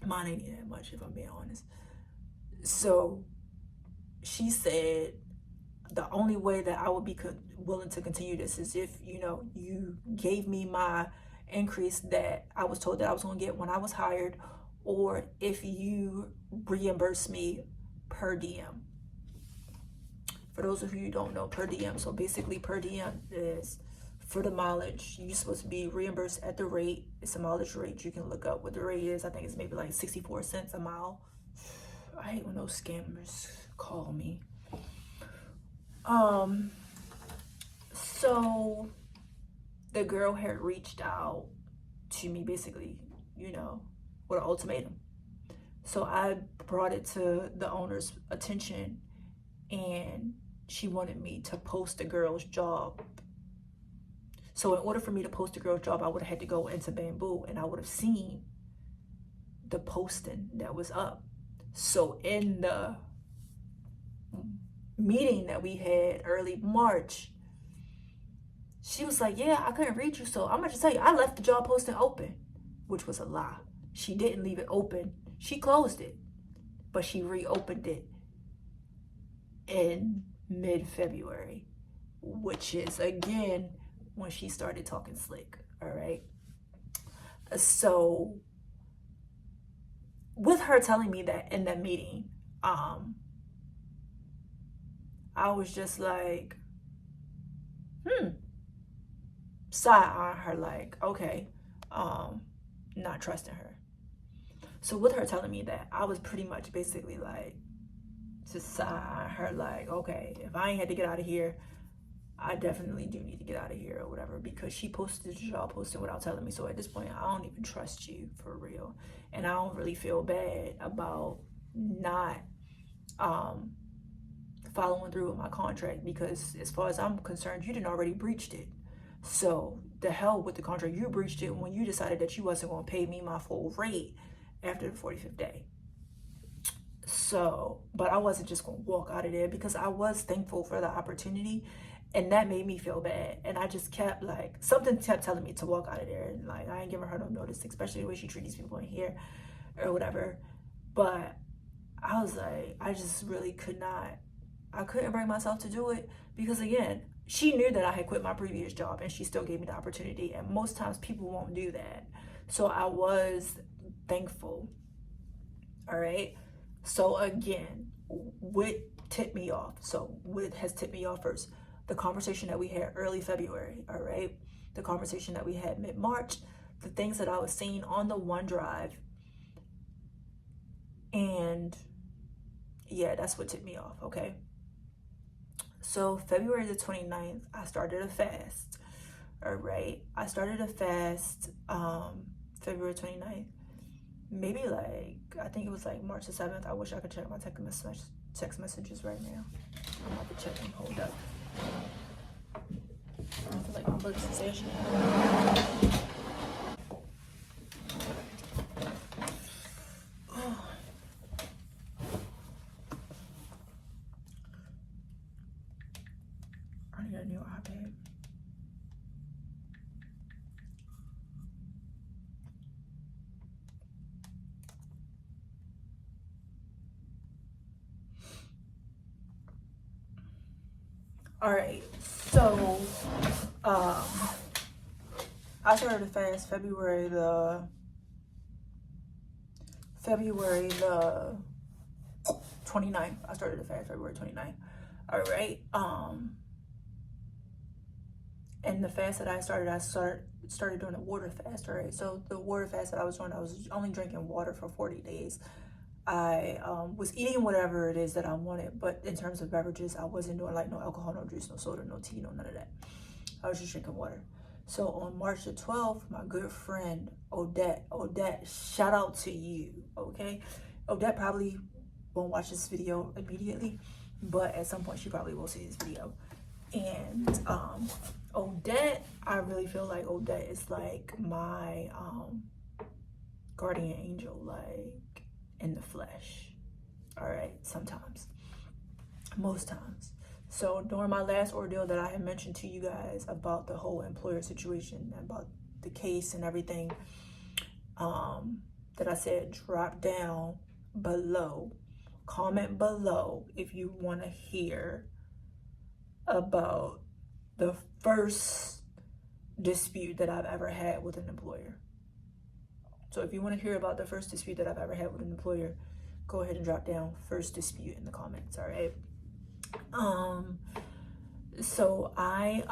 mine ain't that much, if I'm being honest. So she said the only way that I would be willing to continue this is if, you know, you gave me my increase that I was told that I was going to get when I was hired, or if you reimburse me per diem. For those of you who don't know per diem, so basically per diem is for the mileage. You're supposed to be reimbursed at the rate. It's a mileage rate. You can look up what the rate is. I think it's maybe like 64 cents a mile. I hate when those scammers call me. So the girl had reached out to me basically, you know, with an ultimatum. So I brought it to the owner's attention, and she wanted me to post the girl's job. So in order for me to post the girl's job, I would have had to go into Bamboo, and I would have seen the posting that was up. So in the meeting that we had early March, she was like, yeah, I couldn't reach you, so I'm gonna just tell you, I left the job posting open. which was a lie. She didn't leave it open. She closed it, but she reopened it in mid-February, which is, again, when she started talking slick, all right? So with her telling me that in that meeting, I was just like, side on her, like, okay, not trusting her. So with her telling me that, I was pretty much basically like, to side on her, like, okay, if I ain't had to get out of here, I definitely do need to get out of here or whatever, because she posted the job posting without telling me. So at this point, I don't even trust you for real. And I don't really feel bad about not following through with my contract, because as far as I'm concerned, you didn't already breached it. So the hell with the contract. You breached it when you decided that you wasn't going to pay me my full rate after the 45th day. So, but I wasn't just going to walk out of there, because I was thankful for the opportunity, and that made me feel bad. And I just kept like, something kept telling me to walk out of there, and like, I ain't giving her no notice, especially the way she treats these people in here or whatever. But I was like, I just really I couldn't bring myself to do it, because again, she knew that I had quit my previous job and she still gave me the opportunity. And most times people won't do that. So I was thankful. All right. So again, what tipped me off? So what has tipped me off first? The conversation that we had early February. All right. The conversation that we had mid-March, the things that I was seeing on the OneDrive. And yeah, that's what tipped me off. Okay. So February the 29th, I started a fast. All right. I started a fast February 29th. Maybe like, I think it was like March the 7th. I wish I could check my text messages right now. I'm about to check them. Hold up. I feel like my book's in session. I need a new iPad. All right, so I started a fast February the 29th. I started a fast February 29th. All right. And the fast that I started doing a water fast. All right. So the water fast that I was doing, I was only drinking water for 40 days. I was eating whatever it is that I wanted, but in terms of beverages, I wasn't doing like no alcohol, no juice, no soda, no tea, no none of that. I was just drinking water. So on March the 12th, my good friend Odette, shout out to you, okay? Odette probably won't watch this video immediately, but at some point she probably will see this video. And Odette, I really feel like Odette is like my guardian angel, like in the flesh. All right, sometimes, most times. So during my last ordeal that I had mentioned to you guys about the whole employer situation, about the case and everything, that I said drop down below, comment below if you want to hear about the first dispute that I've ever had with an employer. So if you want to hear about the first dispute that I've ever had with an employer, go ahead and drop down first dispute in the comments. All right. So I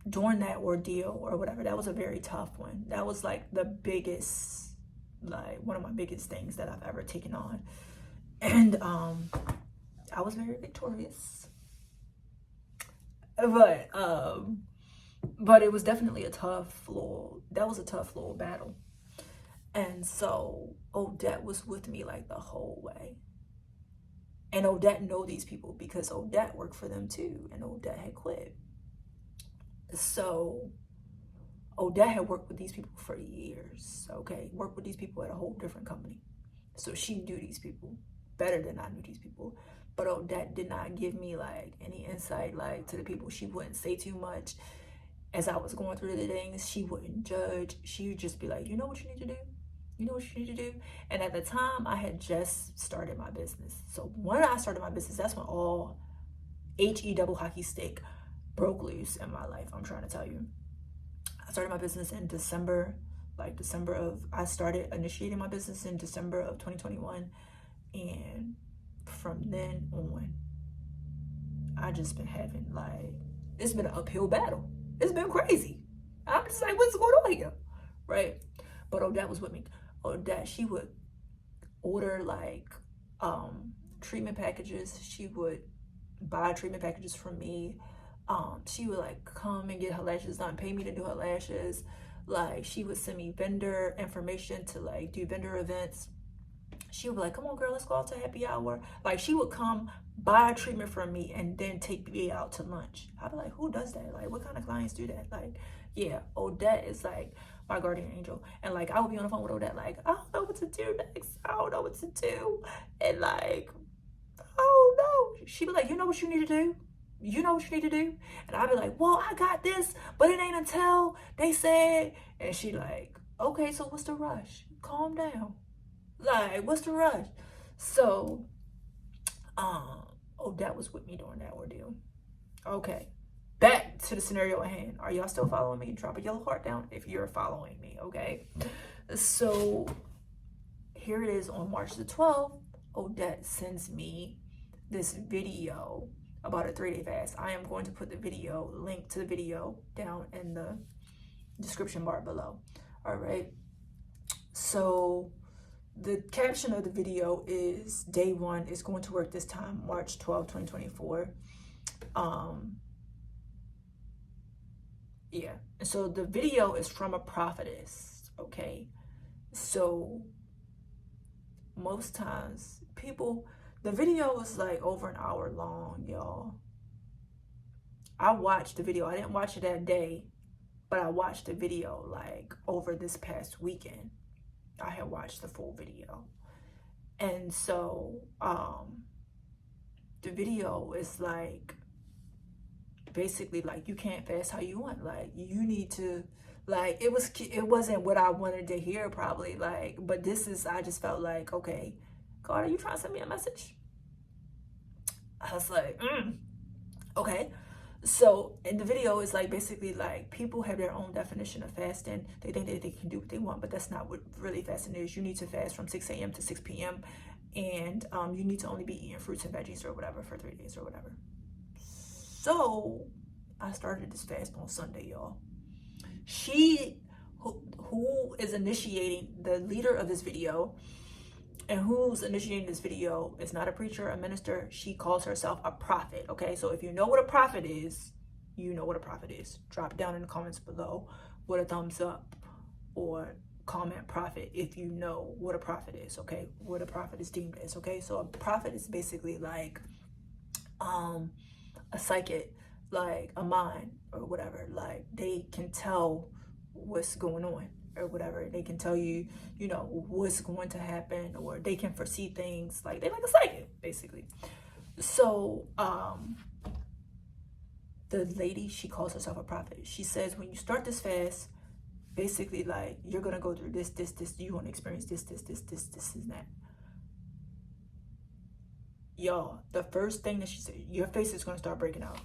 during that ordeal or whatever, that was a very tough one. That was like the biggest, like one of my biggest things that I've ever taken on. And I was very victorious. But it was definitely a tough little battle. And so Odette was with me like the whole way. And Odette know these people because Odette worked for them too, and Odette had quit. So Odette had worked with these people for years, okay? Worked with these people at a whole different company. So she knew these people better than I knew these people. But Odette did not give me like any insight like to the people. She wouldn't say too much. as I was going through the things, she wouldn't judge. She would just be like, you know what you need to do? You know what you need to do? And at the time, I had just started my business. So when I started my business, that's when all HE double hockey stick broke loose in my life. I'm trying to tell you. I started my business in December, I started initiating my business in December of 2021. And from then on, I just been having it's been an uphill battle. It's been crazy. I'm just like, what's going on here? Right? But Odette was with me. Odette, she would order treatment packages. She would buy treatment packages from me. She would come and get her lashes done, pay me to do her lashes. She would send me vendor information to do vendor events. She would be like, come on girl, let's go out to happy hour. She would come buy a treatment from me and then take me out to lunch. I'd be like, who does that? What kind of clients do that? Yeah, Odette is my guardian angel. And I would be on the phone with Odette, I don't know what to do next. I don't know what to do. And oh no. She'd be like, you know what you need to do? You know what you need to do? And I'd be like, well, I got this, but it ain't until they said. And she okay, so what's the rush? Calm down. What's the rush? So, Odette was with me during that ordeal. Okay, back to the scenario at hand. Are y'all still following me? Drop a yellow heart down if you're following me, okay? So, here it is on March the 12th. Odette sends me this video about a 3-day fast. I am going to put the link to the video down in the description bar below. All right. So the caption of the video is day 1 is going to work this time, March 12, 2024. Yeah. And so the video is from a prophetess. Okay. So most times the video is over an hour long, y'all. I watched the video. I didn't watch it that day, but I watched the video over this past weekend. I had watched the full video. And so the video is basically you can't fast how you want. You need to it wasn't what I wanted to hear probably, but this is, I just felt okay, God, are you trying to send me a message? I was okay. So in the video, it's basically people have their own definition of fasting. They think that they can do what they want, but that's not what really fasting is. You need to fast from 6 a.m. to 6 p.m. And you need to only be eating fruits and veggies or whatever for 3 days or whatever. So I started this fast on Sunday, y'all. She, who is initiating, the leader of this video, and who's initiating this video is not a preacher, a minister. She calls herself a prophet. Okay, so if you know what a prophet is, you know what a prophet is. Drop down in the comments below with a thumbs up or comment prophet if you know what a prophet is. Okay, what a prophet is deemed as. Okay, so a prophet is basically a psychic, a mind or whatever. They can tell what's going on or whatever. They can tell you, what's going to happen, or they can foresee things. They're a psychic, basically. So the lady, she calls herself a prophet. She says when you start this fast, basically you're gonna go through this, you want to experience this, and that. Y'all, the first thing that she said, your face is gonna start breaking out.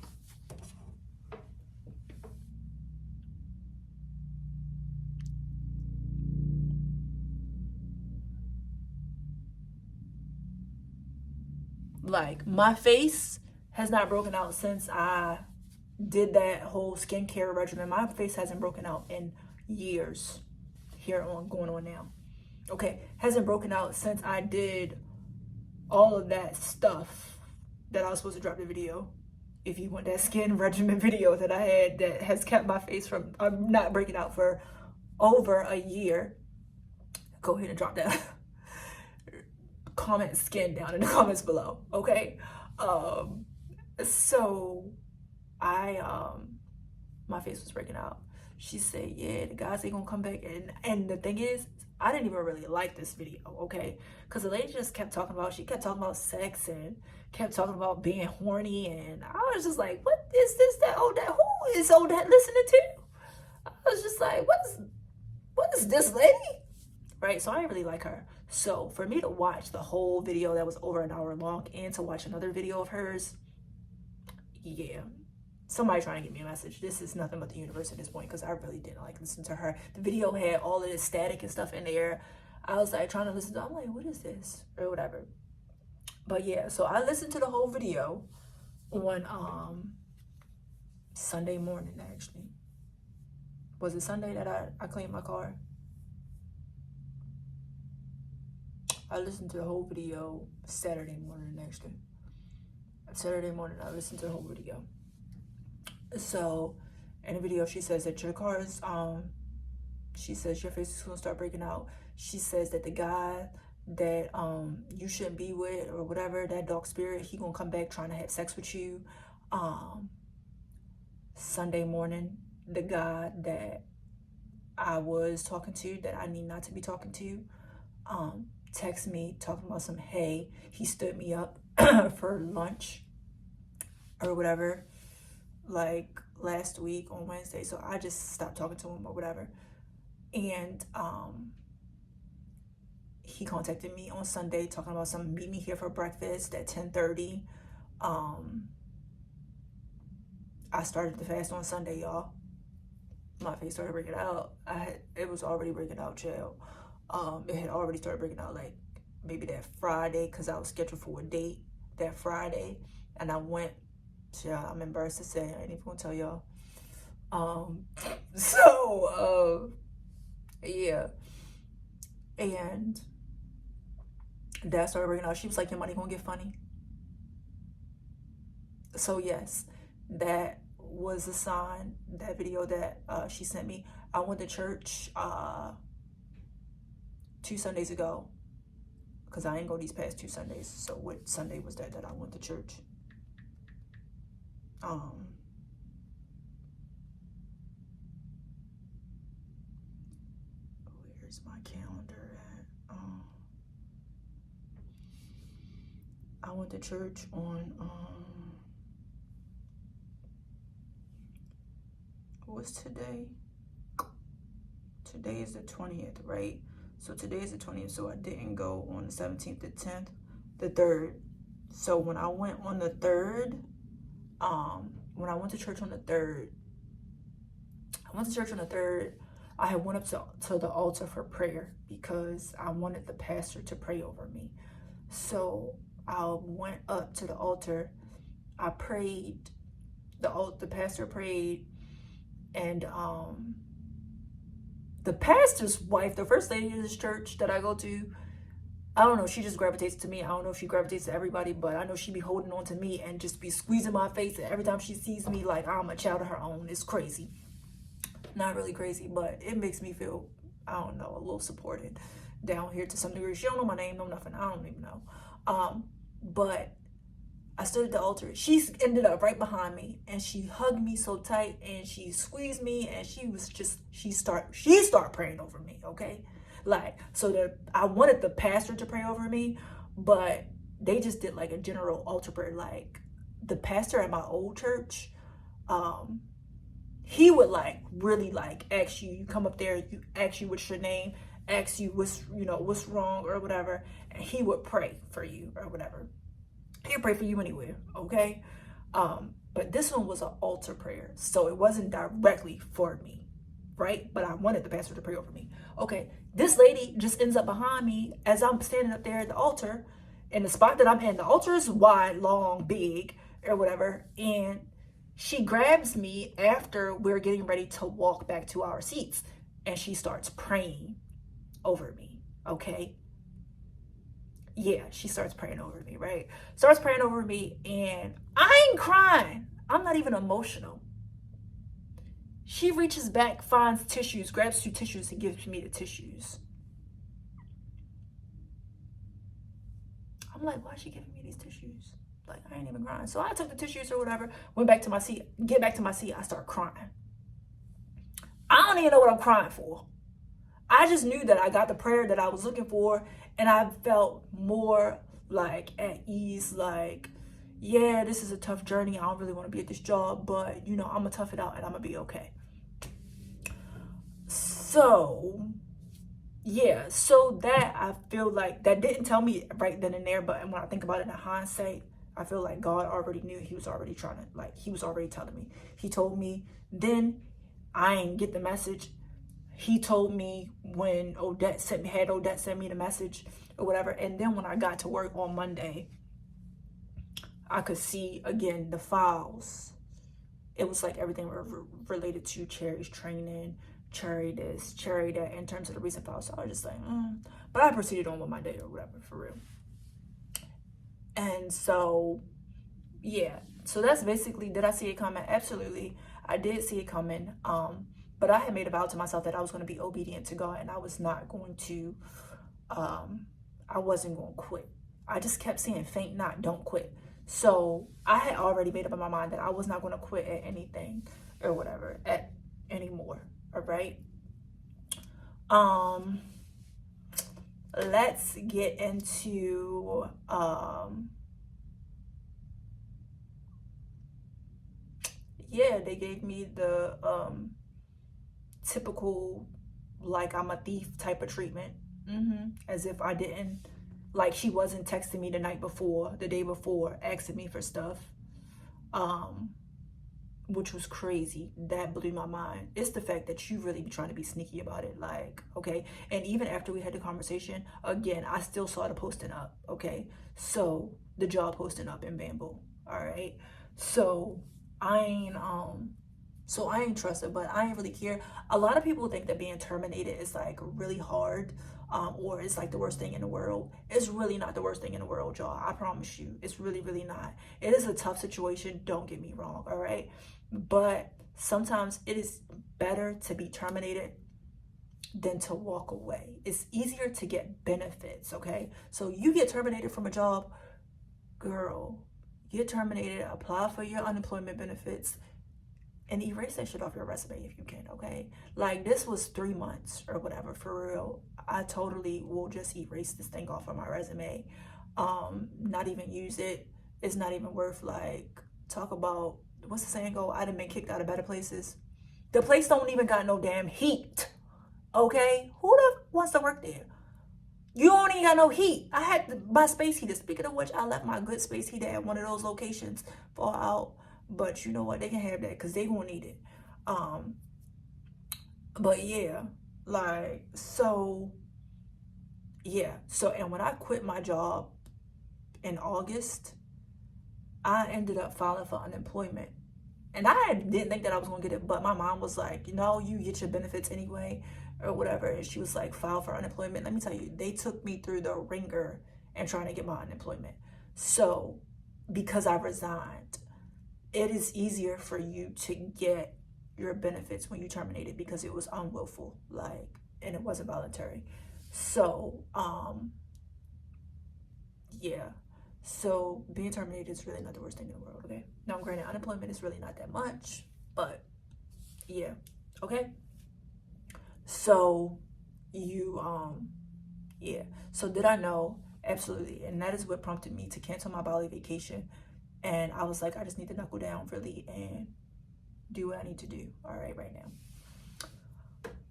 My face has not broken out since I did that whole skincare regimen. My face hasn't broken out in years going on now. Okay, hasn't broken out since I did all of that stuff that I was supposed to drop the video. If you want that skin regimen video that I had that has kept my face from not breaking out for over a year, go ahead and drop that comment skin down in the comments below. Okay, so I my face was breaking out. She said, yeah, the guys ain't gonna come back. And the thing is, I didn't even really like this video, okay? Because the lady just kept talking about, sex and kept talking about being horny. And I was just like, what is this that Odette? Who is Odette listening to? was just like, what is this lady? Right? So I didn't really like her. So for me to watch the whole video that was over an hour long and to watch another video of hers, yeah, somebody trying to get me a message. This is nothing but the universe at this point, because I really didn't like listen to her. The video had all of this static and stuff in there. I was like trying to listen to, I'm like, what is this? Or whatever. But yeah, so I listened to the whole video on Sunday morning, actually. Was it Sunday that I cleaned my car? I listened to the whole video Saturday morning, actually. Saturday morning, I listened to the whole video. So, in the video, she says that your car is, she says your face is gonna start breaking out. She says that the guy that you shouldn't be with or whatever, that dark spirit, he gonna come back trying to have sex with you. Sunday morning, the guy that I was talking to, that I need not to be talking to, text me talking about some, hey, he stood me up for lunch or whatever, like last week on Wednesday. So I just stopped talking to him or whatever. And he contacted me on Sunday talking about some meet me here for breakfast at 10:30. I started the fast on Sunday, y'all. My face started breaking out. It was already breaking out, chill. It had already started breaking out like maybe that Friday, because I was scheduled for a date that Friday, and I went. Yeah, I'm embarrassed to say, I ain't even gonna tell y'all. Yeah, and that started breaking out. She was like, your money gonna get funny. So yes, that was a sign. That video that she sent me. I went to church 2 Sundays ago, because I ain't go these past 2 Sundays. So what Sunday was that I went to church? Where's my calendar at? I went to church on what's today? Today is the 20th, right? So today is the 20th, so I didn't go on the 17th, the 10th, the 3rd. So when I went on the 3rd, when I went to church on the 3rd, I had went up to the altar for prayer because I wanted the pastor to pray over me. So I went up to the altar, I prayed, the pastor prayed, and the pastor's wife, the first lady of this church that I go to, I don't know, she just gravitates to me. I don't know if she gravitates to everybody, but I know she be holding on to me and just be squeezing my face, and every time she sees me like I'm a child of her own. It's crazy. Not really crazy, but it makes me feel, I don't know, a little supported down here to some degree. She don't know my name, no nothing. I don't even know. But I stood at the altar. She ended up right behind me, and she hugged me so tight, and she squeezed me, and she started praying over me, okay? Like, so that I wanted the pastor to pray over me, but they just did like a general altar prayer. Like, the pastor at my old church, he would like really like ask you come up there, you ask you what's your name, ask you what's wrong or whatever, and he would pray for you or whatever. He'll pray for you anywhere, okay? But this one was an altar prayer, so it wasn't directly for me, right? But I wanted the pastor to pray over me. Okay, this lady just ends up behind me as I'm standing up there at the altar, in the spot that I'm in. The altar is wide, long, big, or whatever, and she grabs me after we're getting ready to walk back to our seats, and she starts praying over me, okay? Yeah, she starts praying over me, right? Starts praying over me, and I ain't crying. I'm not even emotional. She reaches back, finds tissues, grabs 2 tissues, and gives me the tissues. I'm like, why is she giving me these tissues? Like, I ain't even crying. So I took the tissues or whatever, went back to my seat. Get back to my seat, I start crying. I don't even know what I'm crying for. I just knew that I got the prayer that I was looking for, and I felt more like at ease, like, yeah, this is a tough journey. I don't really want to be at this job, but I'm gonna tough it out and I'm gonna be okay. So yeah, so that I feel like that didn't tell me right then and there, but when I think about it in hindsight, I feel like God already knew. He was already trying to, like, he was already telling me. He told me then. I ain't get the message. He told me when Odette sent me the message or whatever. And then when I got to work on Monday, I could see again the files. It was like everything related to Cherry's training, Cherry this, Cherry that, in terms of the recent files. So I was just like, but I proceeded on with my day or whatever, for real. And so, yeah. So that's basically, did I see it coming? Absolutely. I did see it coming. But I had made a vow to myself that I was going to be obedient to God, and I was not going to, I wasn't going to quit. I just kept saying, faint not, don't quit. So I had already made up in my mind that I was not going to quit at anything or whatever anymore. All right. Let's get into, yeah, they gave me the, typical, like I'm a thief type of treatment. As if I didn't, like she wasn't texting me the day before, asking me for stuff, which was crazy. That blew my mind. It's the fact that you really be trying to be sneaky about it, like, okay. And even after we had the conversation, again, I still saw the posting up, okay. So the job posting up in Bamboo, all right. So I ain't trusted, but I ain't really care. A lot of people think that being terminated is like really hard, or it's like the worst thing in the world. It's really not the worst thing in the world, y'all. I promise you, it's really, really not. It is a tough situation. Don't get me wrong, all right? But sometimes it is better to be terminated than to walk away. It's easier to get benefits, okay? So you get terminated from a job, girl, get terminated, apply for your unemployment benefits, and erase that shit off your resume if you can, okay? Like, this was 3 months or whatever, for real. I totally will just erase this thing off of my resume. Not even use it. It's not even worth, like, talk about, what's the saying go? I done been kicked out of better places. The place don't even got no damn heat, okay? Who the wants to work there? You don't even got no heat. I had my space heater. Speaking of which, I left my good space heater at one of those locations fall out. But you know what? They can have that because they gonna need it. But yeah, like, so yeah. So, and when I quit my job in August, I ended up filing for unemployment. And I didn't think that I was gonna get it, but my mom was like, no, you get your benefits anyway, or whatever. And she was like, file for unemployment. Let me tell you, they took me through the ringer and trying to get my unemployment. So, because I resigned, it is easier for you to get your benefits when you terminate it because it was unwillful, like, and it wasn't voluntary. So, yeah. So being terminated is really not the worst thing in the world, okay? Now, granted, unemployment is really not that much, but yeah, okay? So you, yeah. So did I know? Absolutely. And that is what prompted me to cancel my Bali vacation. And I was like, I just need to knuckle down really and do what I need to do, all right now.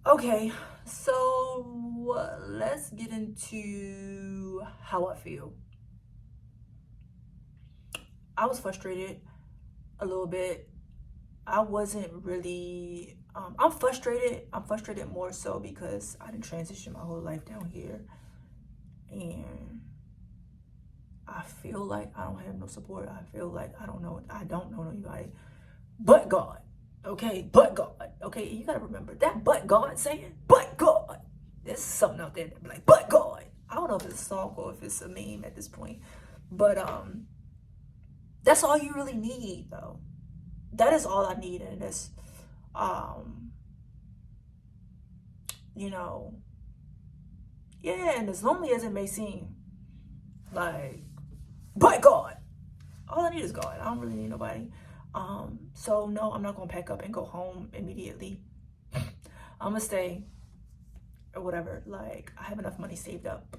Okay, so let's get into how I feel. I was frustrated a little bit. I wasn't really, I'm frustrated. I'm frustrated more so because I didn't transition my whole life down here. And I feel like I don't have no support. I feel like I don't know anybody but God. Okay, but God. Okay, you gotta remember that but God saying, but God. There's something out there that be like, but God. I don't know if it's a song or if it's a meme at this point. But that's all you really need though. That is all I need, and it's you know, yeah, and as lonely as it may seem, like, but God. All I need is God. I don't really need nobody. So no, I'm not gonna pack up and go home immediately. I'm gonna stay or whatever. Like, I have enough money saved up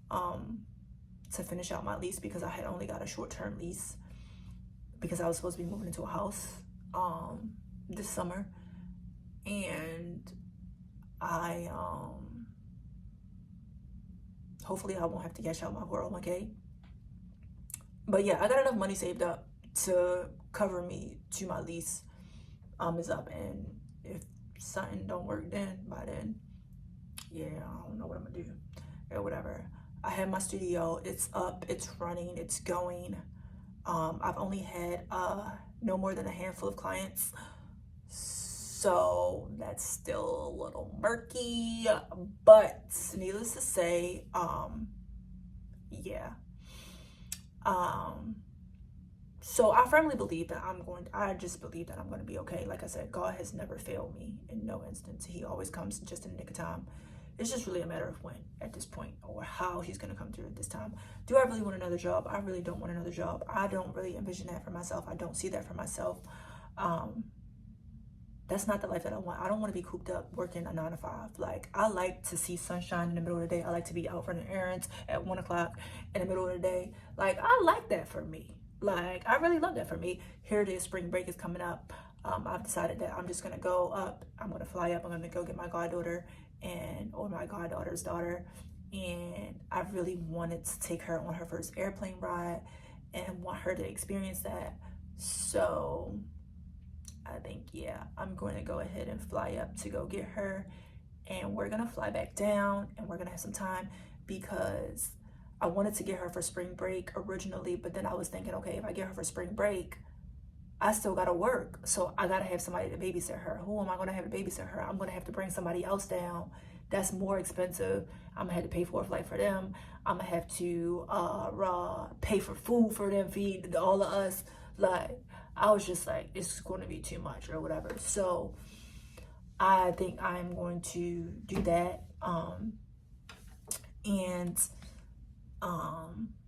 to finish out my lease because I had only got a short-term lease because I was supposed to be moving into a house this summer, and I hopefully I won't have to cash out my 401k. But yeah, I got enough money saved up to cover me to my lease is up, and if something don't work by then, yeah, I don't know what I'm gonna do or whatever. I have my studio, it's up, it's running, it's going. I've only had no more than a handful of clients, so that's still a little murky, but needless to say, yeah. So I firmly believe that I just believe that I'm going to be okay. Like I said, God has never failed me in no instance. He always comes just in the nick of time. It's just really a matter of when at this point, or how he's going to come through at this time. Do I really want another job? I really don't want another job. I don't really envision that for myself. I don't see that for myself. That's not the life that I want. I don't want to be cooped up working a 9 to 5. Like, I like to see sunshine in the middle of the day. I like to be out running errands at 1 o'clock in the middle of the day. Like, I like that for me. Like, I really love that for me. Here it is, spring break is coming up. I've decided that I'm just going to go up. I'm going to fly up. I'm going to go get my goddaughter or my goddaughter's daughter. And I really wanted to take her on her first airplane ride and want her to experience that. So I think, yeah, I'm going to go ahead and fly up to go get her, and we're going to fly back down, and we're going to have some time, because I wanted to get her for spring break originally, but then I was thinking, okay, if I get her for spring break, I still got to work, so I got to have somebody to babysit her. Who am I going to have to babysit her? I'm going to have to bring somebody else down. That's more expensive. I'm going to have to pay for a flight for them. I'm going to have to pay for food for them, feed all of us. Like, I was just like, it's going to be too much or whatever. So I think I'm going to do that.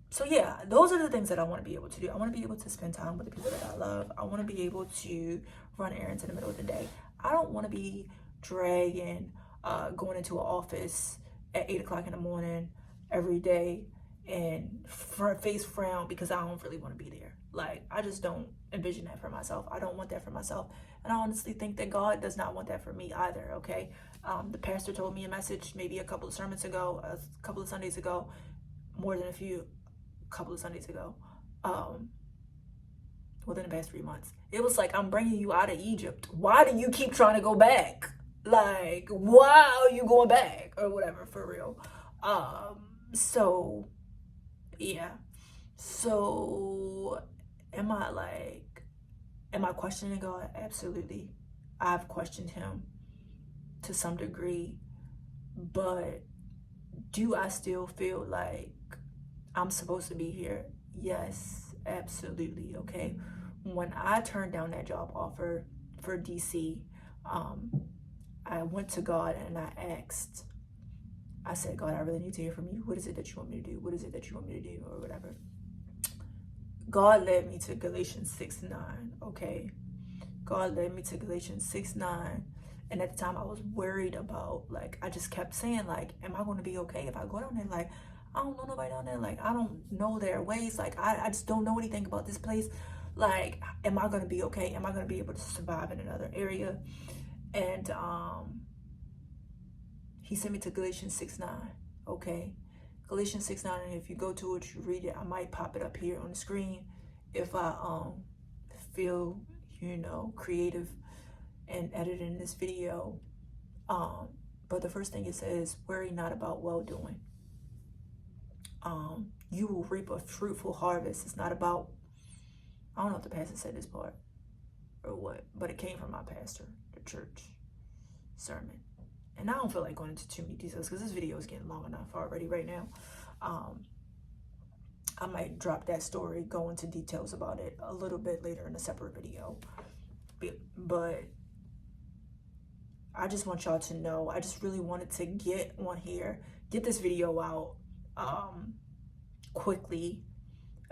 So yeah, those are the things that I want to be able to do. I want to be able to spend time with the people that I love. I want to be able to run errands in the middle of the day. I don't want to be dragging, going into an office at 8 o'clock in the morning every day and face frown because I don't really want to be there. Like, I just don't envision that for myself. I don't want that for myself. And I honestly think that God does not want that for me either, okay? The pastor told me a message maybe a couple of sermons ago, a couple of Sundays ago, more than couple of Sundays ago, within the past 3 months. It was like, I'm bringing you out of Egypt. Why do you keep trying to go back? Like, why are you going back? Or whatever, for real. So, yeah. So, am I questioning God? Absolutely. I've questioned him to some degree, but do I still feel like I'm supposed to be here? Yes, absolutely. Okay. When I turned down that job offer for DC, I went to God and I said, God, I really need to hear from you. What is it that you want me to do? What is it that you want me to do? Or whatever. God led me to Galatians 6:9. Okay. God led me to Galatians 6:9. And at the time I was worried about, like, I just kept saying, like, am I going to be okay if I go down there? Like, I don't know nobody down there. Like, I don't know their ways. Like, I just don't know anything about this place. Like, am I going to be okay? Am I going to be able to survive in another area? And he sent me to Galatians 6:9. Okay. Galatians 6:9. And if you go to it, you read it. I might pop it up here on the screen if I feel, creative and editing this video. But the first thing it says, worry not about well-doing. You will reap a fruitful harvest. It's not about, I don't know if the pastor said this part or what, but it came from my pastor, the church sermon. And I don't feel like going into too many details because this video is getting long enough already right now. I might drop that story, go into details about it a little bit later in a separate video. But I just want y'all to know, I just really wanted to get on here, get this video out quickly,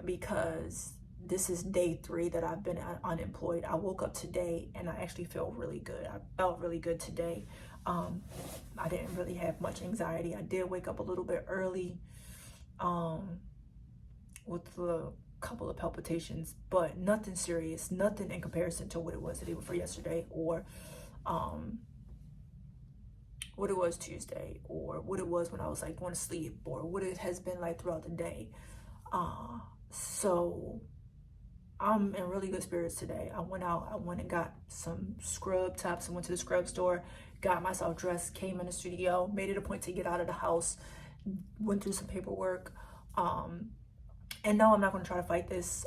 because this is day 3 that I've been unemployed. I woke up today and I actually feel really good. I felt really good today. I didn't really have much anxiety. I did wake up a little bit early with a couple of palpitations, but nothing serious, nothing in comparison to what it was the day before yesterday, or what it was Tuesday, or what it was when I was like going to sleep, or what it has been like throughout the day. So I'm in really good spirits today. I went and got some scrub tops. I went to the scrub store, got myself dressed, came in the studio, made it a point to get out of the house, went through some paperwork. And no, I'm not going to try to fight this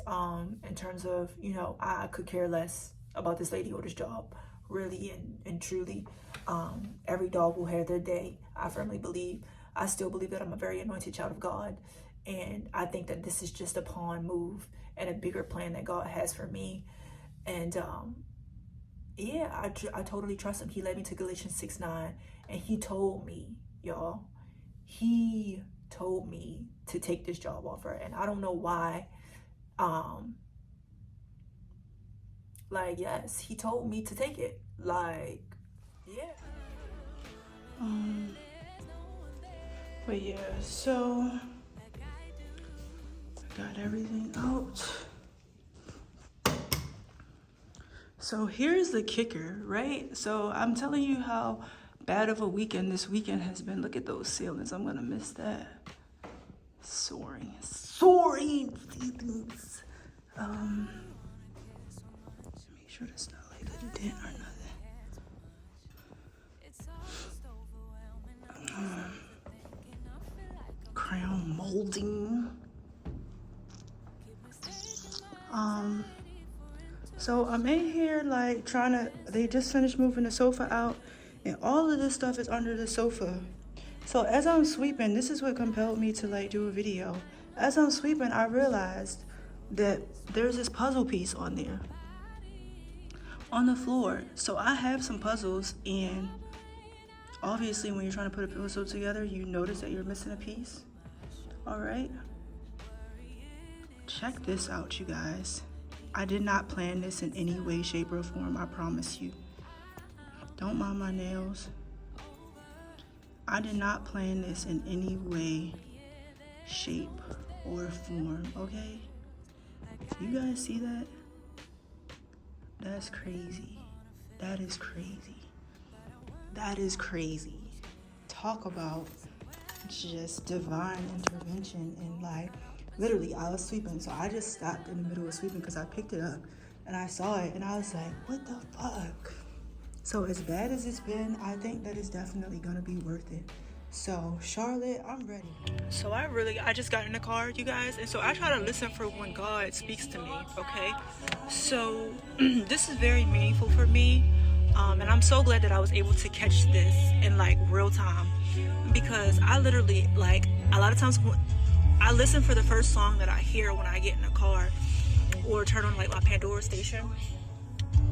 in terms of, I could care less about this lady or this job, really and truly. Every dog will have their day, I firmly believe. I still believe that I'm a very anointed child of God. And I think that this is just a pawn move and a bigger plan that God has for me. And yeah, I totally trust him. He led me to Galatians 6:9, and he told me, y'all, he told me to take this job offer. And I don't know why. Like, yes, he told me to take it. Like, yeah. But yeah, so got everything out. So here's the kicker, right? So I'm telling you how bad of a weekend this weekend has been. Look at those ceilings. I'm gonna miss that. Soaring. Make sure that's not like a dent or nothing. Crown molding. So I'm in here like they just finished moving the sofa out, and all of this stuff is under the sofa. So as I'm sweeping, this is what compelled me to like do a video. As I'm sweeping, I realized that there's this puzzle piece on there, on the floor. So I have some puzzles, and obviously when you're trying to put a puzzle together, you notice that you're missing a piece. All right. Check this out, you guys. I did not plan this in any way, shape, or form, I promise you. Don't mind my nails. I did not plan this in any way, shape, or form, okay? You guys see that? That's crazy. That is crazy. That is crazy. Talk about just divine intervention and like, literally, I was sweeping, so I just stopped in the middle of sweeping because I picked it up and I saw it and I was like, what the fuck? So as bad as it's been, I think that it's definitely gonna be worth it. So Charlotte, I'm ready. So I just got in the car, you guys, and so I try to listen for when God speaks to me, okay? So this is very meaningful for me, and I'm so glad that I was able to catch this in like real time, because I literally, like, a lot of times I listen for the first song that I hear when I get in the car, or turn on like my Pandora station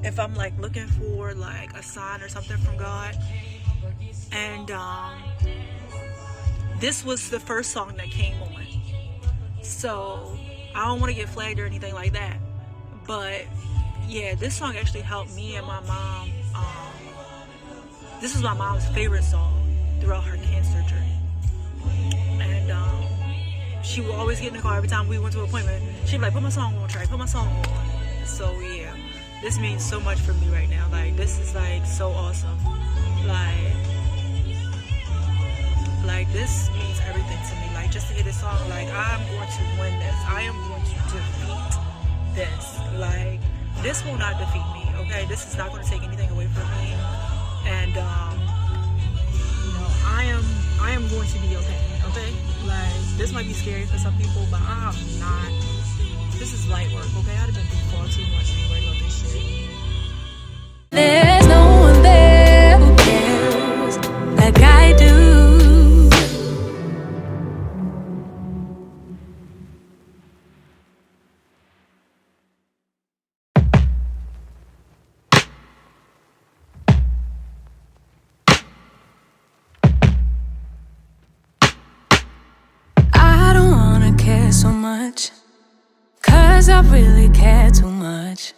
if I'm like looking for like a sign or something from God. And this was the first song that came on. So I don't want to get flagged or anything like that, but yeah, this song actually helped me and my mom. This is my mom's favorite song throughout her cancer journey. And she would always get in the car every time we went to an appointment. She'd be like, put my song on, Trey, put my song on. So yeah, this means so much for me right now. Like, this is like so awesome. Like this means everything to me. Like, just to hear this song, like, I'm going to win this. I am going to defeat this. Like, this will not defeat me, okay? This is not going to take anything away from me. And I am going to be okay? Like, this might be scary for some people, but I'm not. This is light work, okay? I'd have been through far too much to be worried about this shit. There's no one there who cares like I do. I don't wanna care so much, 'cause I really care too much.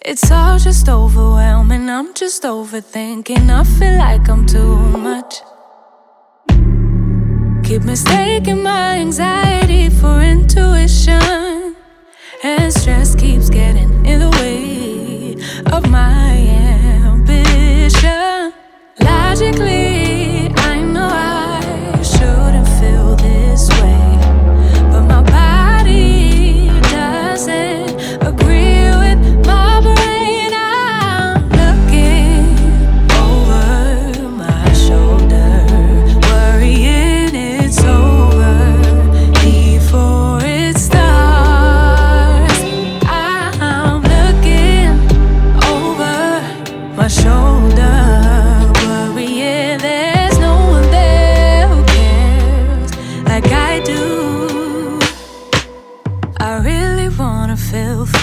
It's all just overwhelming, I'm just overthinking. I feel like I'm too much. Keep mistaking my anxiety for intuition, and stress keeps getting in the way of my ambition. Logically,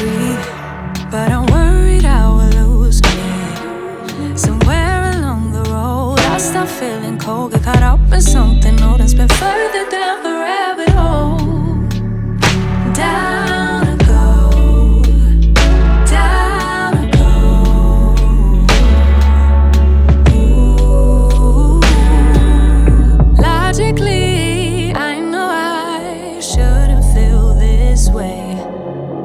breathe, but I'm worried I will lose me. Somewhere along the road, I start feeling cold, get caught up in something old and spin further down the rabbit hole. Down to go, down to go. Ooh. Logically, I know I shouldn't feel this way,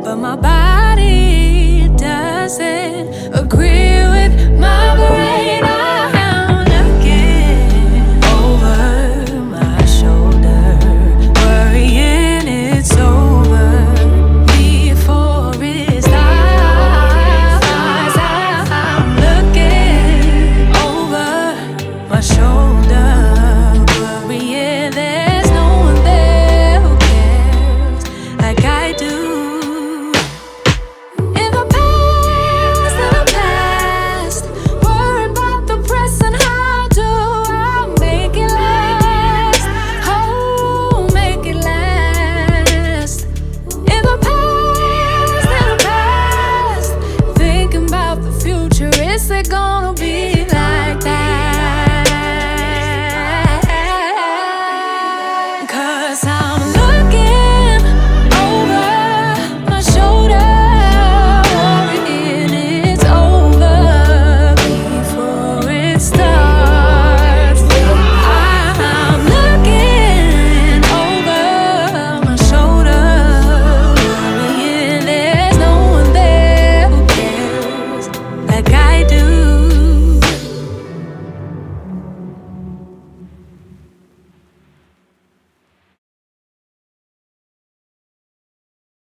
but my body doesn't agree with my brain. I'm looking over my shoulder, worrying it's over before it starts. I'm looking over my shoulder, worrying there's no one there who cares like I do. In the past, worry about the present. How do I make it last? Oh, make it last. In the past, thinking about the future. Is it gonna be